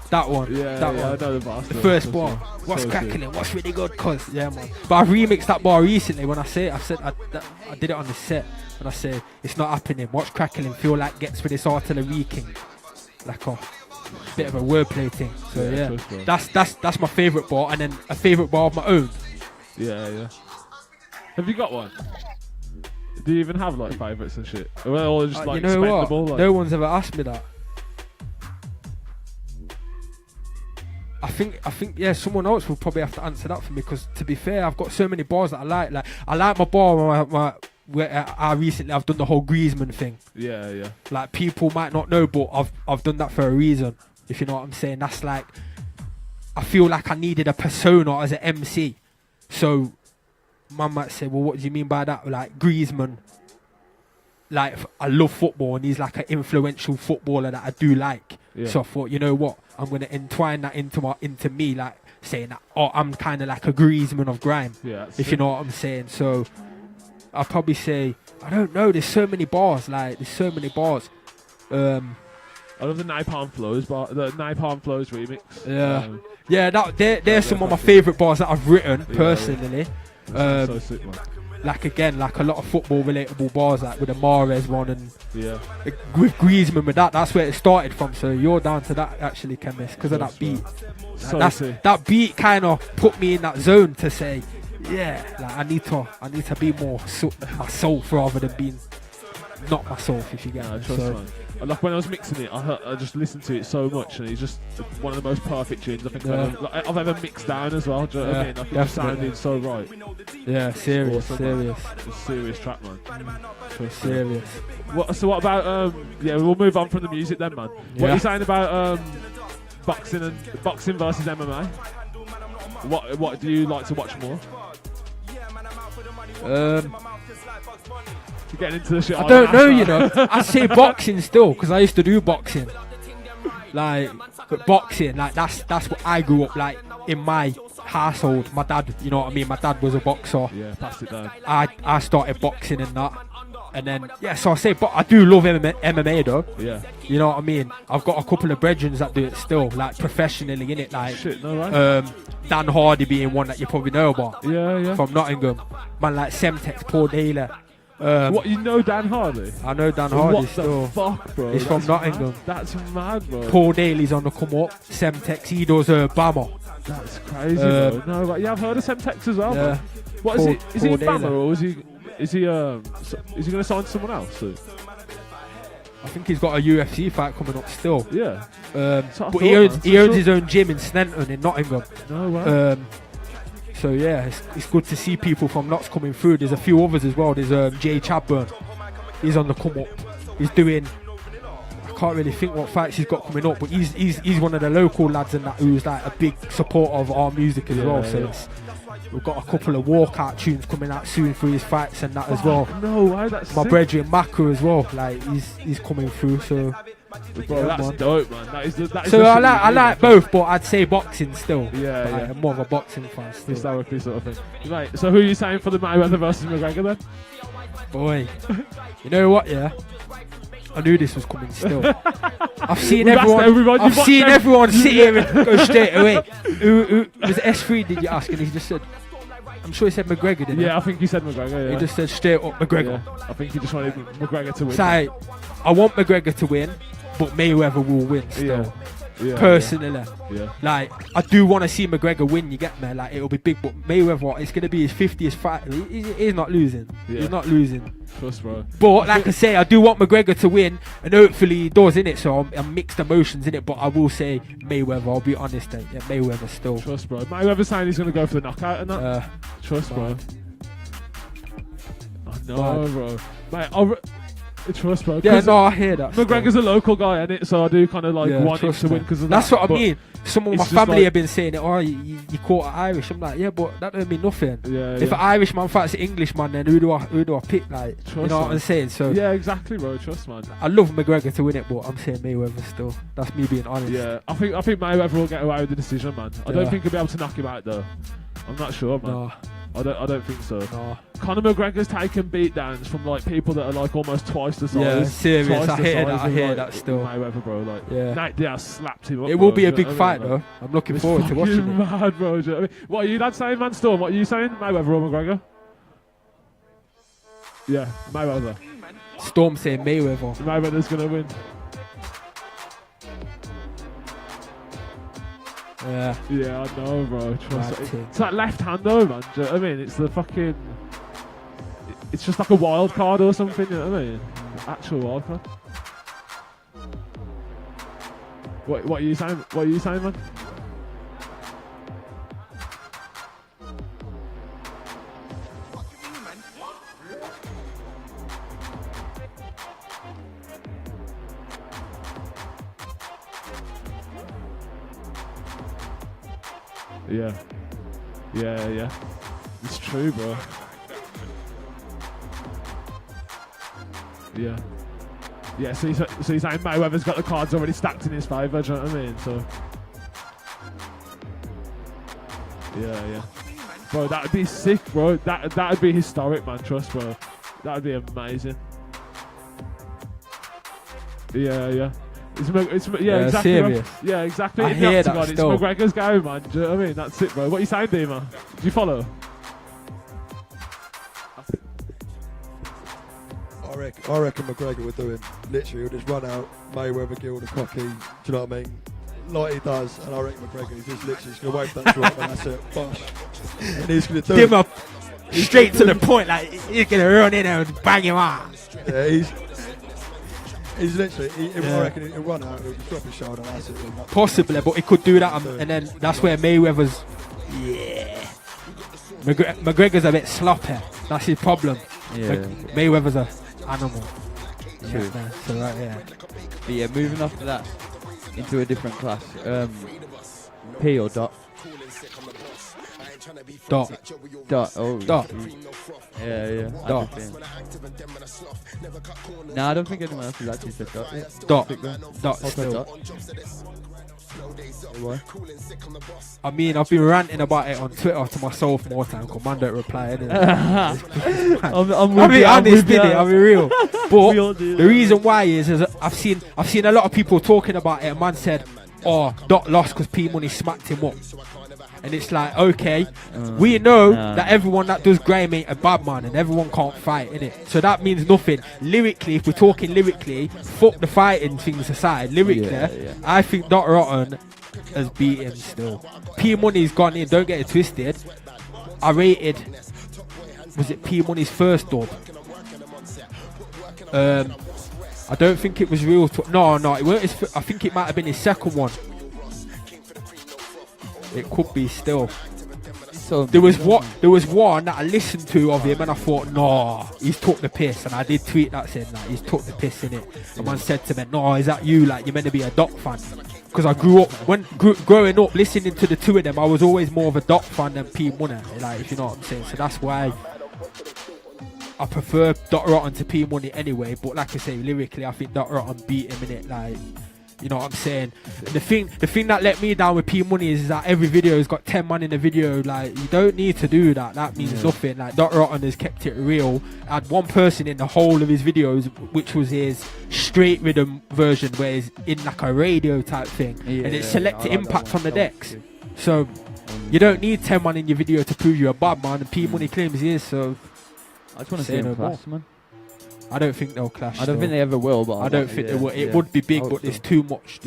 That one. Yeah, that one. one. I know the bar. The first bar. What's crackling? What's really good? Cause yeah, man. But I remixed that bar recently. When I said I did it on the set. And I say it's not happening. What's crackling? Feel like gets with this artillery king, like a bit of a wordplay thing. So yeah, that's my favourite bar, and then a favourite bar of my own. Yeah. Have you got one? Do you even have like favourites and shit? Or just like you know expendable? what? Like? No one's ever asked me that. I think yeah, someone else will probably have to answer that for me, because to be fair, I've got so many bars that I like. Like I like my bar where I've done the whole Griezmann thing. Yeah. Like people might not know, but I've done that for a reason. If you know what I'm saying, that's like I feel like I needed a persona as an MC. So man might say, well, what do you mean by that? Like Griezmann, like I love football and he's like an influential footballer that I do like. Yeah. So I thought, you know what, I'm gonna entwine that into me, like saying that I'm kind of like a Griezmann of grime. Yeah, if you know what I'm saying. So I'll probably say, I don't know, there's so many bars. I love the Napalm Flows remix. Yeah. They're some of my favourite bars that I've written personally. So sick, man. Like again, like a lot of football relatable bars, like with the Mahrez one and with Griezmann with that's where it started from. So you're down to that actually, Chemist, because of that beat. That beat kind of put me in that zone to say, yeah, like I need to be more myself rather than being not myself, if you get it. So, like when I was mixing it, I just listened to it so much, and it's just one of the most perfect tunes I think I've ever mixed down as well. Do you know what I mean? Like it just sounded so right. Yeah, serious. It's a serious track, man. Serious. So what about we'll move on from the music then, man. What are you saying about boxing versus MMA? What do you like to watch more? You're getting into the shit. I don't know, you know. I say boxing still, because I used to do boxing. Like, but boxing, like that's what I grew up like in my household. My dad, you know what I mean. My dad was a boxer. Yeah, pass it down. I started boxing and that, and then so I say, but I do love MMA though. Yeah. You know what I mean. I've got a couple of brethren that do it still, like professionally in it. Like, shit, no right. Dan Hardy being one that you probably know about. Yeah. From Nottingham, man, like Semtex, Paul Daly. What, you know Dan Hardy? I know Dan Hardy still. What the fuck, bro? He's from Nottingham. That's mad, bro. Paul Daly's on the come up. Semtex, he does Bama. That's crazy, bro. No, right. Yeah, I've heard of Semtex as well. Yeah. Man. What is he in Bama, or is he going to sign to someone else? I think he's got a UFC fight coming up still. Yeah. But he owns his own gym in Snenton in Nottingham. No way. So yeah, it's good to see people from Notts coming through. There's a few others as well. There's Jay Chadburn. He's on the come up. He's doing, I can't really think what fights he's got coming up, but he's one of the local lads and that who's like a big supporter of our music as well. So we've got a couple of walkout tunes coming out soon for his fights and that as well. No way, that's my sick. brethren Maka as well. Like he's coming through. So bro, that's dope, man. That is so I like both, but I'd say boxing still. Yeah, but yeah. I'm more of a boxing fan still. Historically sort of thing. Right. So who are you saying for the Mayweather versus McGregor then? Boy, you know what? Yeah. I knew this was coming still. I've seen everyone sit here and go straight away. Who was it S3 did you ask? And he just said, I'm sure he said McGregor, didn't he? Yeah, I think he said McGregor, yeah. He just said straight up McGregor. Yeah, I think he just wanted McGregor to win. So I want McGregor to win, but Mayweather will win still. Yeah, personally. Yeah. Like, I do want to see McGregor win, you get me? Like, it'll be big, but Mayweather, it's going to be his 50th fight. He's not losing. Yeah. He's not losing. Trust, bro. But, like I say, I do want McGregor to win, and hopefully he does, innit? So I'm mixed emotions in it, but I will say Mayweather, I'll be honest. Yeah, Mayweather still. Trust, bro. Mayweather's saying he's going to go for the knockout and that. Trust, bro. I know, bro. Mate, trust, bro. Yeah, no, I hear that. McGregor's a local guy, innit? So I do kind of like want him to win because of that. That's what I mean. Some of my family like, have been saying, "Oh, you caught an Irish." I'm like, yeah, but that don't mean nothing. Yeah, if an Irishman fights an Englishman, then who do I pick? Like, trust, you know what I'm saying? So yeah, exactly, bro. Trust, man. I love McGregor to win it, but I'm saying Mayweather still. That's me being honest. Yeah, I think Mayweather will get away with the decision, man. I don't think he'll be able to knock him out though. I'm not sure, man. No. I don't think so. No. Conor McGregor's taken beatdowns from like people that are like almost twice the size. Yeah, serious. I hear that still. Mayweather, bro. Like, yeah. Nate Diaz slapped him up. It will be a big fight, though. I'm looking forward to watching it. Mad, bro. Do you know what I mean? What are you dad saying, man? Storm, what are you saying? Mayweather or McGregor? Yeah, Mayweather. Storm saying Mayweather. Mayweather's gonna win. Yeah. Yeah, I know, bro. Trust it. It's that left hand, though, man. Do you know what I mean? It's the fucking. It's just like a wild card or something. You know what I mean? Actual wild card. What are you saying? What are you saying, man? Yeah. It's true, bro. Yeah. So he's saying Mayweather's got the cards already stacked in his favour. Do you know what I mean? So. Yeah. Bro, that'd be sick, bro. That'd be historic, man. Trust, bro. That'd be amazing. Yeah. Exactly. Serious. Yeah, exactly. I hear that it's McGregor's go, man. Do you know what I mean? That's it, bro. What are you saying, Dima? Do you follow? I reckon McGregor would do it. Literally, he'll just run out, Mayweather, gill the cocky. Do you know what I mean? Like he does, and I reckon McGregor is just literally just going to wait for that drop, and that's it. Bosh. And he's going to do Dima straight to the point, like he's going to run in there and bang him out. Yeah, he's literally, I reckon he'll run out, he'll just drop his shoulder, and that's it. Possibly, but he could do that, and then that's where Mayweather's. Yeah. McGregor's a bit sloppy. That's his problem. Yeah. Mayweather's a animal. True. Yeah, so right, yeah. But yeah, moving off to that into a different class. P or Dot? Dot. Oh. Dot. Yeah. Dot. No, I don't think anyone else has actually said Dot. Dot. Also Still. Dot. Why? I mean, I've been ranting about it on Twitter to myself more time because man don't reply. I'm being honest, innit? I'll be real. But the reason why is I've seen a lot of people talking about it. And man said, "Oh, Dot lost because P Money smacked him up." And it's like, okay, we know that everyone that does grime ain't a bad man and everyone can't fight, innit? So that means nothing. Lyrically, if we're talking lyrically, fuck the fighting things aside. Lyrically, I think Dot Rotten has beat him still. P Money's gone in, don't get it twisted. I rated, was it P Money's first dub? I don't think it was real. No, it weren't I think it might have been his second one. It could be still. so there was one that I listened to of him and I thought, nah, he's took the piss, and I did tweet that saying like he's took the piss in it. And man said to me, no, is that you? Like you're meant to be a Doc fan. Because I grew up growing up listening to the two of them, I was always more of a Doc fan than P Money, like if you know what I'm saying. So that's why I prefer Dr. Rotten to P Money anyway. But like I say, lyrically, I think Dr. Rotten beat him in it, like. You know what I'm saying? And the thing that let me down with P Money is that every video has got 10 man in the video. Like, you don't need to do that. That means nothing. Like, Dr. Rotten has kept it real. Had one person in the whole of his videos, which was his straight rhythm version, where he's in like a radio type thing. Yeah, and it's selected impact on the decks. So, you don't need 10 man in your video to prove you're a bad man. And P Money claims he is, so... I just want to see him clash, man. I don't think they'll clash. I don't think they ever will, but I don't think they will. It would be big, but there's too much.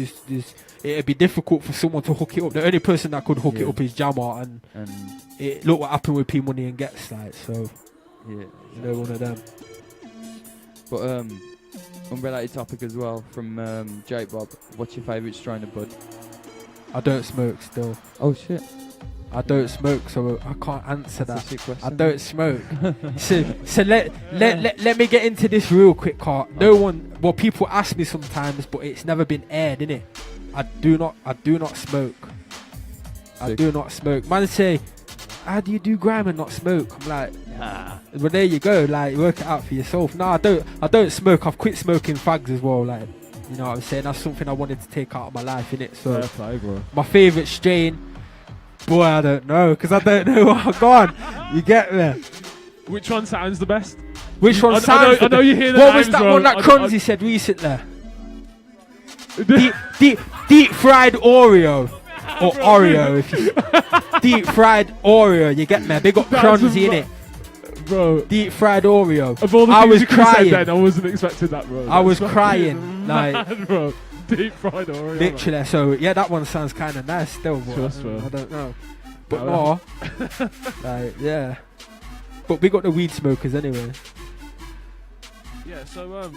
It'd be difficult for someone to hook it up. The only person that could hook it up is Jammer, and look what happened with P Money and Gets, like, so they're one of them. But unrelated topic as well from Jake Bob. What's your favourite strain of bud? I don't smoke still. Oh shit. I don't smoke, so I can't answer that. I don't smoke. so let me get into this real quick, car. No one, well, people ask me sometimes, but it's never been aired, innit? I do not smoke. I do not smoke. Man say, how do you do grime and not smoke? I'm like, nah. Well, there you go. Like, work it out for yourself. No, I don't smoke. I've quit smoking fags as well. Like, you know what I'm saying? That's something I wanted to take out of my life, innit? So, my favourite strain. Boy, I don't know, because I don't know what I've gone. You get me? Which one sounds the best? Which one sounds I know you hear the What names, was that bro. one that Crunsy said recently? deep fried Oreo. Or Oreo, if you... Deep fried Oreo, you get me? Big up Crunsy, innit? Bro. Deep fried Oreo. Of all the I was things you crying. said then, I wasn't expecting that, bro. I was crying. Mad, bro. Deep fried Oreo. Literally, so yeah, that one sounds kind of nice still, but I don't know. But no, like, yeah. But we got the weed smokers anyway. Yeah, so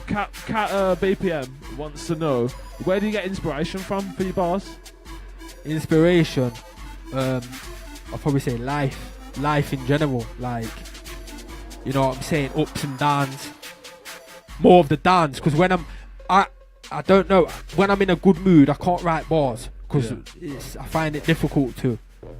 Cat BPM wants to know, where do you get inspiration from for your bars? Inspiration, I'll probably say life in general, like, you know what I'm saying, ups and downs, more of the downs, because when I don't know, when I'm in a good mood I can't write bars, because I find it difficult to,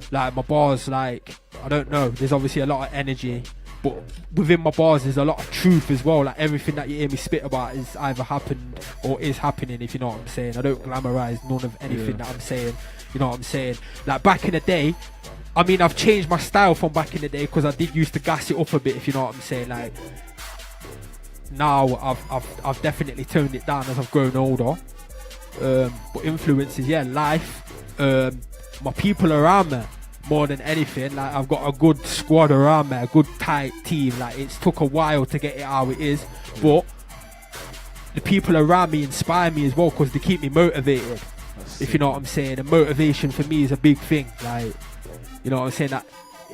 like, my bars, like, I don't know, there's obviously a lot of energy, but within my bars there's a lot of truth as well. Like, everything that you hear me spit about is either happened or is happening, if you know what I'm saying. I don't glamorize none of anything that I'm saying, you know what I'm saying. Like, back in the day, I mean, I've changed my style from back in the day, because I did used to gas it up a bit, if you know what I'm saying. Like, now I've definitely toned it down as I've grown older. But influences, life, my people around me, more than anything. Like, I've got a good squad around me, a good tight team. Like, it's took a while to get it how it is, but the people around me inspire me as well, because they keep me motivated, if you know what I'm saying. And motivation for me is a big thing. Like, you know what I'm saying,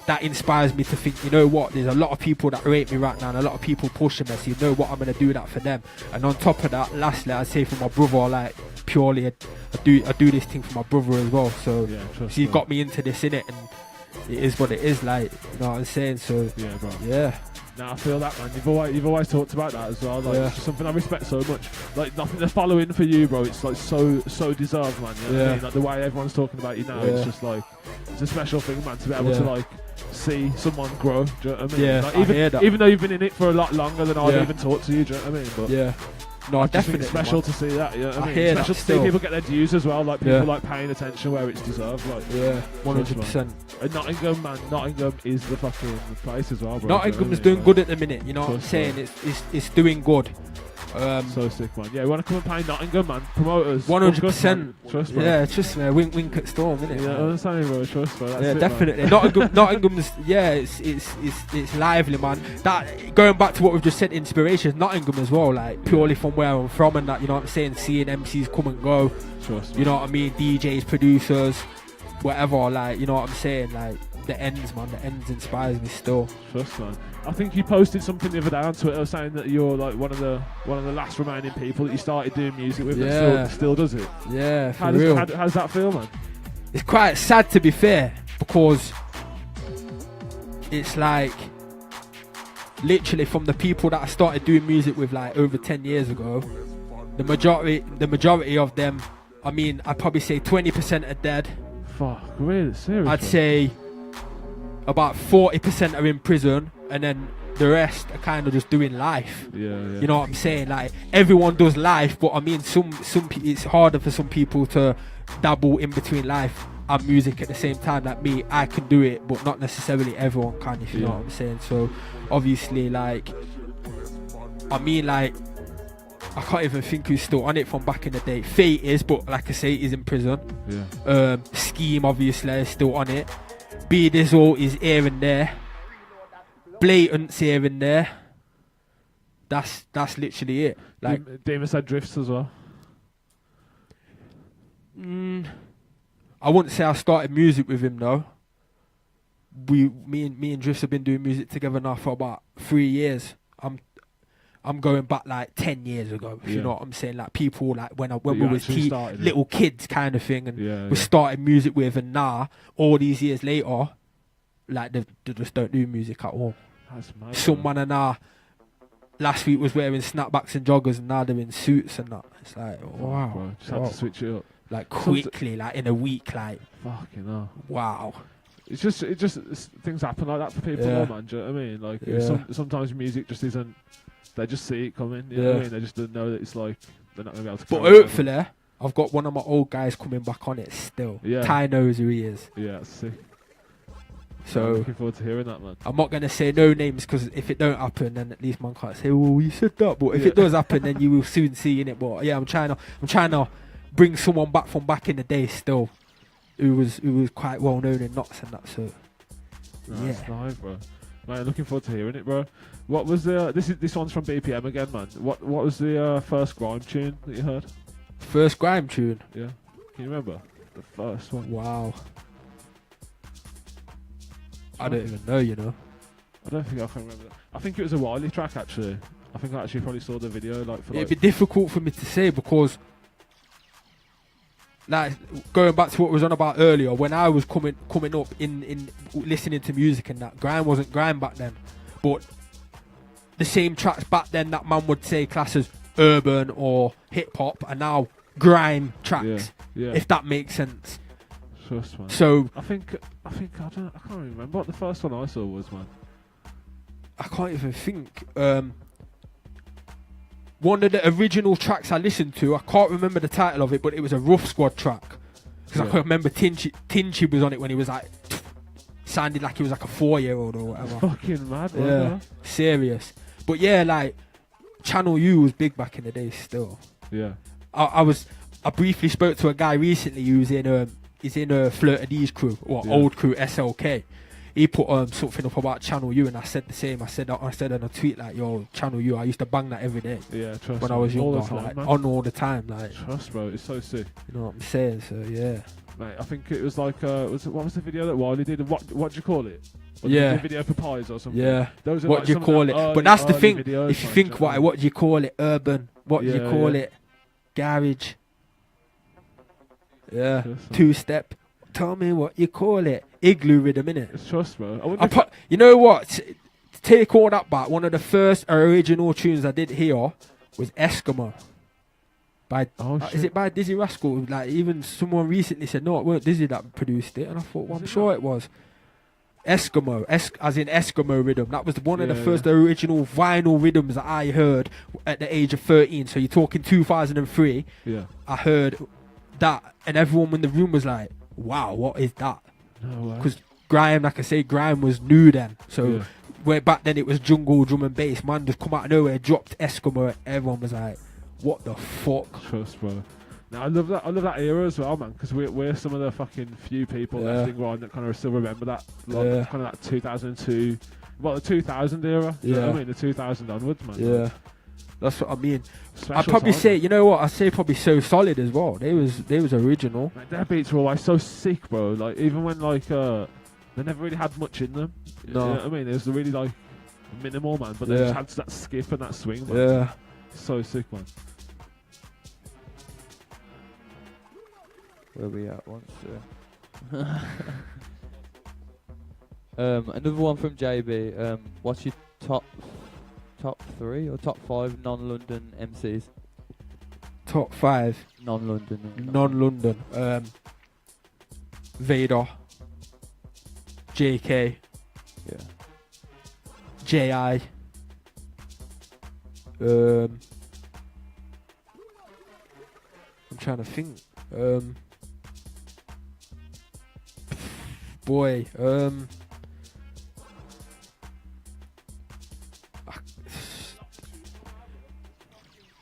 that inspires me to think, you know what, there's a lot of people that rate me right now, and a lot of people pushing me, so you know what, I'm going to do that for them. And on top of that, lastly, I'd say for my brother, like, purely I do this thing for my brother as well, so he got me into this, innit, and it is what it is, like, you know what I'm saying. So yeah, bro. Yeah. Nah, I feel that, man. You've always talked about that as well. Like, it's something I respect so much. Like, nothing to follow in for you, bro. It's like so deserved, man. You know what I mean? Like, the way everyone's talking about you now, it's just like, it's a special thing, man, to be able to like see someone grow. Do you know what I mean? Yeah, like, I hear that. Even though you've been in it for a lot longer than I've even talked to you. Do you know what I mean? But yeah. No, I definitely. think it's special to see that. You know what I mean? Hear special that to see people get their dues as well. Like, people like paying attention where it's deserved. Like, 100%. And Nottingham, man. Nottingham is the fucking place as well, bro. Nottingham's doing good at the minute. You know what I'm saying? It's doing good. So sick, man. Yeah, we want to come and play Nottingham, man. Promoters. 100%. Trust, bro. Yeah, trust me. Wink at Storm, innit? Yeah, I'm saying, bro. Trust, bro. That's yeah, it, definitely. Man. Nottingham's. Yeah, it's lively, man. That, going back to what we've just said, inspiration. Nottingham as well. Like, purely from where I'm from, and that, you know what I'm saying. Seeing MCs come and go. Trust, you know what I mean. DJs, producers, whatever. Like, you know what I'm saying. Like, the ends, man. The ends inspires me still. Trust, man. I think you posted something the other day on Twitter saying that you're like one of the last remaining people that you started doing music with that still does it. Yeah, how does that feel, man? It's quite sad, to be fair, because it's like literally from the people that I started doing music with like over 10 years ago, the majority of them, I mean, I'd probably say 20% are dead. Fuck, really? Seriously? I'd say about 40% are in prison, and then the rest are kind of just doing life. Yeah. You know what I'm saying? Like, everyone does life, but I mean, it's harder for some people to dabble in between life and music at the same time. Like me, I can do it, but not necessarily everyone can, if you know what I'm saying. So obviously, like, I mean, like, I can't even think who's still on it from back in the day. Fate is, but like I say, he's in prison. Yeah. Scheme obviously is still on it. B Dizzle is here and there. Blatant's here and there. That's literally it. Like, Dima said Drifts as well. I wouldn't say I started music with him though. Me and Drifts have been doing music together now for about 3 years. I'm going back like 10 years ago, if you know what I'm saying. Like, people like when we was little kids kind of thing, and we started music with, and now all these years later, like they just don't do music at all. That's mad. Someone and last week was wearing snapbacks and joggers, and now they're in suits and that. It's like, wow, bro, just had to switch it up. Like quickly, like in a week, like fucking hell. Wow. It's just things happen like that for people, though, man. Do you know what I mean? Like sometimes music just isn't. They just see it coming. You know what I mean? They just don't know that it's like they're not gonna be able to. But hopefully, I've got one of my old guys coming back on it still. Yeah. Ty knows who he is. Yeah, that's sick. So I'm looking forward to hearing that, man. I'm not gonna say no names, because if it don't happen, then at least man can't say, "Oh, you said that." But if it does happen, then you will soon see in it. But yeah, I'm trying to bring someone back from back in the day still, who was quite well known in Knots and that. So That's live, bro. Man, looking forward to hearing it, bro. What was the this one's from BPM again, man. What was the first grime tune that you heard? First grime tune? Yeah. Can you remember the first one? Wow. I don't even know, you know. I don't think I can remember that. I think it was a Wiley track, actually. I think I actually probably saw the video It'd be difficult for me to say, because like going back to what was on about earlier, when I was coming up in listening to music and that, grime wasn't grime back then, but the same tracks back then that man would say class as urban or hip hop are now grime tracks. Yeah. If that makes sense. Trust, man. So I think I can't remember what the first one I saw was, man. I can't even think. One of the original tracks I listened to, I can't remember the title of it, but it was a Rough Squad track. Because I can remember Tinchy was on it when he was like, sounded like he was like a 4-year-old or whatever. Fucking mad, yeah, serious. But yeah, like Channel U was big back in the day still. Yeah. I briefly spoke to a guy recently who's in Flirt of D's crew, or old crew, SLK. He put something up about Channel U, and I said the same. I said on a tweet like, "Yo, Channel U, I used to bang that every day." Yeah, trust. When I was younger, on all the time, like. Trust, bro, it's so sick. You know what I'm saying? So yeah. Mate, I think it was like, what was the video that Wiley did? What do you call it? Yeah. The video for Pies or something. Yeah. Those are what like do you call it? But that's the thing. Videos, if you think what do you call it? Urban. What do you call it? Garage. Yeah. Two-step. Tell me what you call it. Igloo rhythm, innit? It's trust, bro. You know what? Take all that back. One of the first original tunes I did hear was Eskimo. Is it by Dizzy Rascal? Like, even someone recently said, no, it weren't Dizzy that produced it. And I thought, well, I'm sure it was. Eskimo, as in Eskimo rhythm. That was one of the first original vinyl rhythms that I heard at the age of 13. So you're talking 2003. Yeah. I heard that, and everyone in the room was like, wow, what is that? Because grime, like I say, grime was new then. So where back then it was jungle drum and bass. Man just come out of nowhere, dropped Eskimo, and everyone was like, what the fuck? Trust, bro. Now I love that era as well, man, because we're some of the fucking few people left in grime that kind of still remember that, kind of that 2002, the 2000 era. You know what I mean, the 2000 onwards, man. Yeah. That's what I mean. I'd probably say, you know what? I'd say probably So Solid as well. They was original. Like, their beats were always so sick, bro. Like, even when they never really had much in them. No. You know what I mean? It was really like minimal, man. But they just had that skip and that swing, man. Yeah. So sick, man. Where we at once? Another one from JB. What's your top 3 or top 5 non-London MCs? Top 5 non-London. Non-London. Vader. JK. Yeah. JI. I'm trying to think. Boy.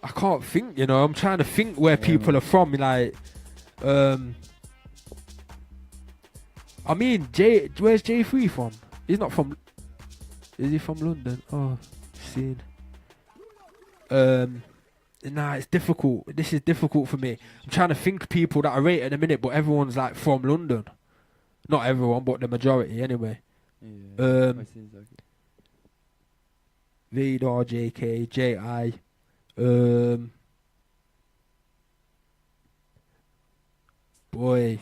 I can't think, you know. I'm trying to think where people are from. Like, I mean, where's J3 from? He's not from. Is he from London? Oh, seen. Nah, it's difficult. This is difficult for me. I'm trying to think people that I rate at the minute, but everyone's like from London. Not everyone, but the majority anyway. Yeah, Vader, JK, JI. Boy,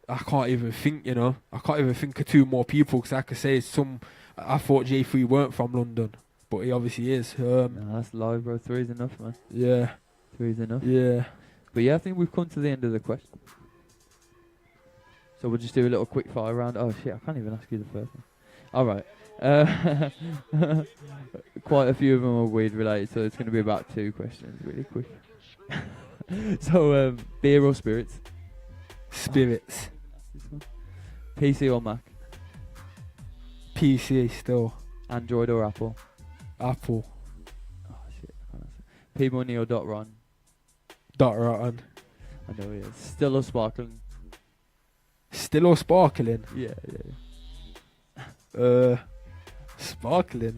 I can't even think, you know. I can't even think of 2 more people because I could say I thought J3 weren't from London, but he obviously is. Nah, that's live, bro. 3 is enough, man. Yeah. 3 is enough. Yeah. But yeah, I think we've come to the end of the question. So we'll just do a little quick fire round. Oh shit, I can't even ask you the first one. Alright. Quite a few of them are weed related, so it's going to be about 2 questions really quick. So, beer or spirits? Spirits. PC or Mac? PC still. Android or Apple? Apple. Oh shit, I can't answer. P-Money or .Ron? .Ron. I know it is. Still or sparkling? Still or sparkling? Yeah. Sparkling.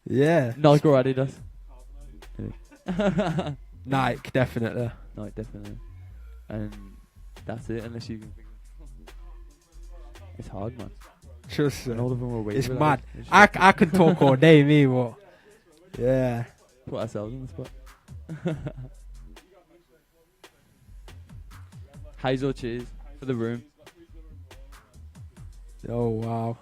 Yeah. Nike or Adidas? Nike, definitely. Nike, definitely. And that's it, unless you can. It's hard, man. Trust me. And all of them are weird. It's mad. I can talk all day, me, but yeah. Put ourselves on the spot. Haze or cheese for the room? Oh wow.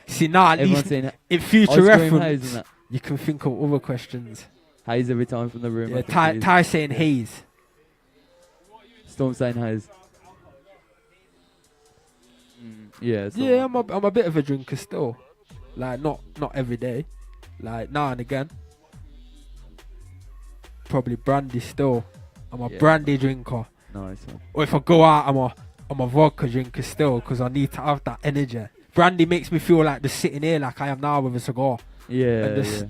See now at Everyone's least saying in future ice cream reference haze and that. you can think of other questions. Haze every time from the room. Yeah, Ty saying haze. Storm saying haze. Yeah. Yeah, I'm a bit of a drinker still. Like not every day. Like now and again. Probably brandy still. I'm a brandy drinker. Nice one. Or if I go out, I'm a vodka drinker still because I need to have that energy. Brandy makes me feel like just sitting here like I am now with a cigar. Yeah. And just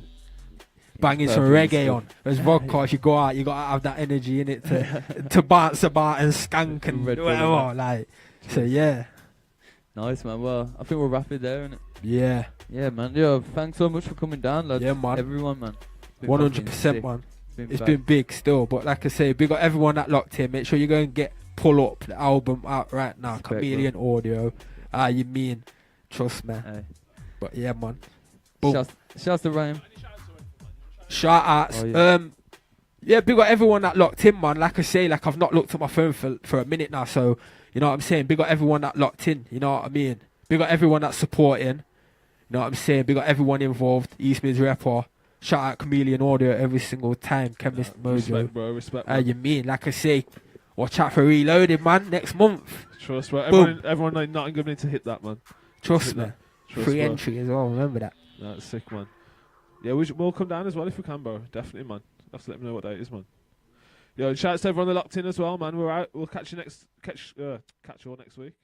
banging some reggae on. Whereas vodka, if you go out, you gotta have that energy in it to bounce about and skank and whatever. Like, so yeah. Nice, man. Well, I think we'll wrap it there, innit? Yeah. Yeah, man. Yo, thanks so much for coming down, lads. Yeah, man. Everyone, man. 100%, man. It's been big still, but like I say, big up everyone that locked in. Make sure you go and pull up the album out right now. Chameleon Audio. You mean? Trust me. Hey. But yeah, man. Boom. Shouts to Rame. Shout outs. Yeah, big up everyone that locked in, man. Like I say, like I've not looked at my phone for a minute now, so you know what I'm saying. Big up everyone that locked in. You know what I mean. Big up everyone that's supporting. You know what I'm saying. Big up everyone involved. East Mids Rapper. Shout out Chameleon Audio every single time. Chemist Mojo. Respect, bro. Respect, bro. You mean? Like I say, watch out for Reloaded, man. Next month. Trust, bro. Boom. Everyone in Nottingham need to hit that, man. Trust me. Free bro. entry as well. Remember that. That's sick, man. Yeah, we'll come down as well if we can, bro. Definitely, man. Have to let me know what day it is, man. Yo, shout out to everyone that locked in as well, man. We're out. We'll catch you all next week.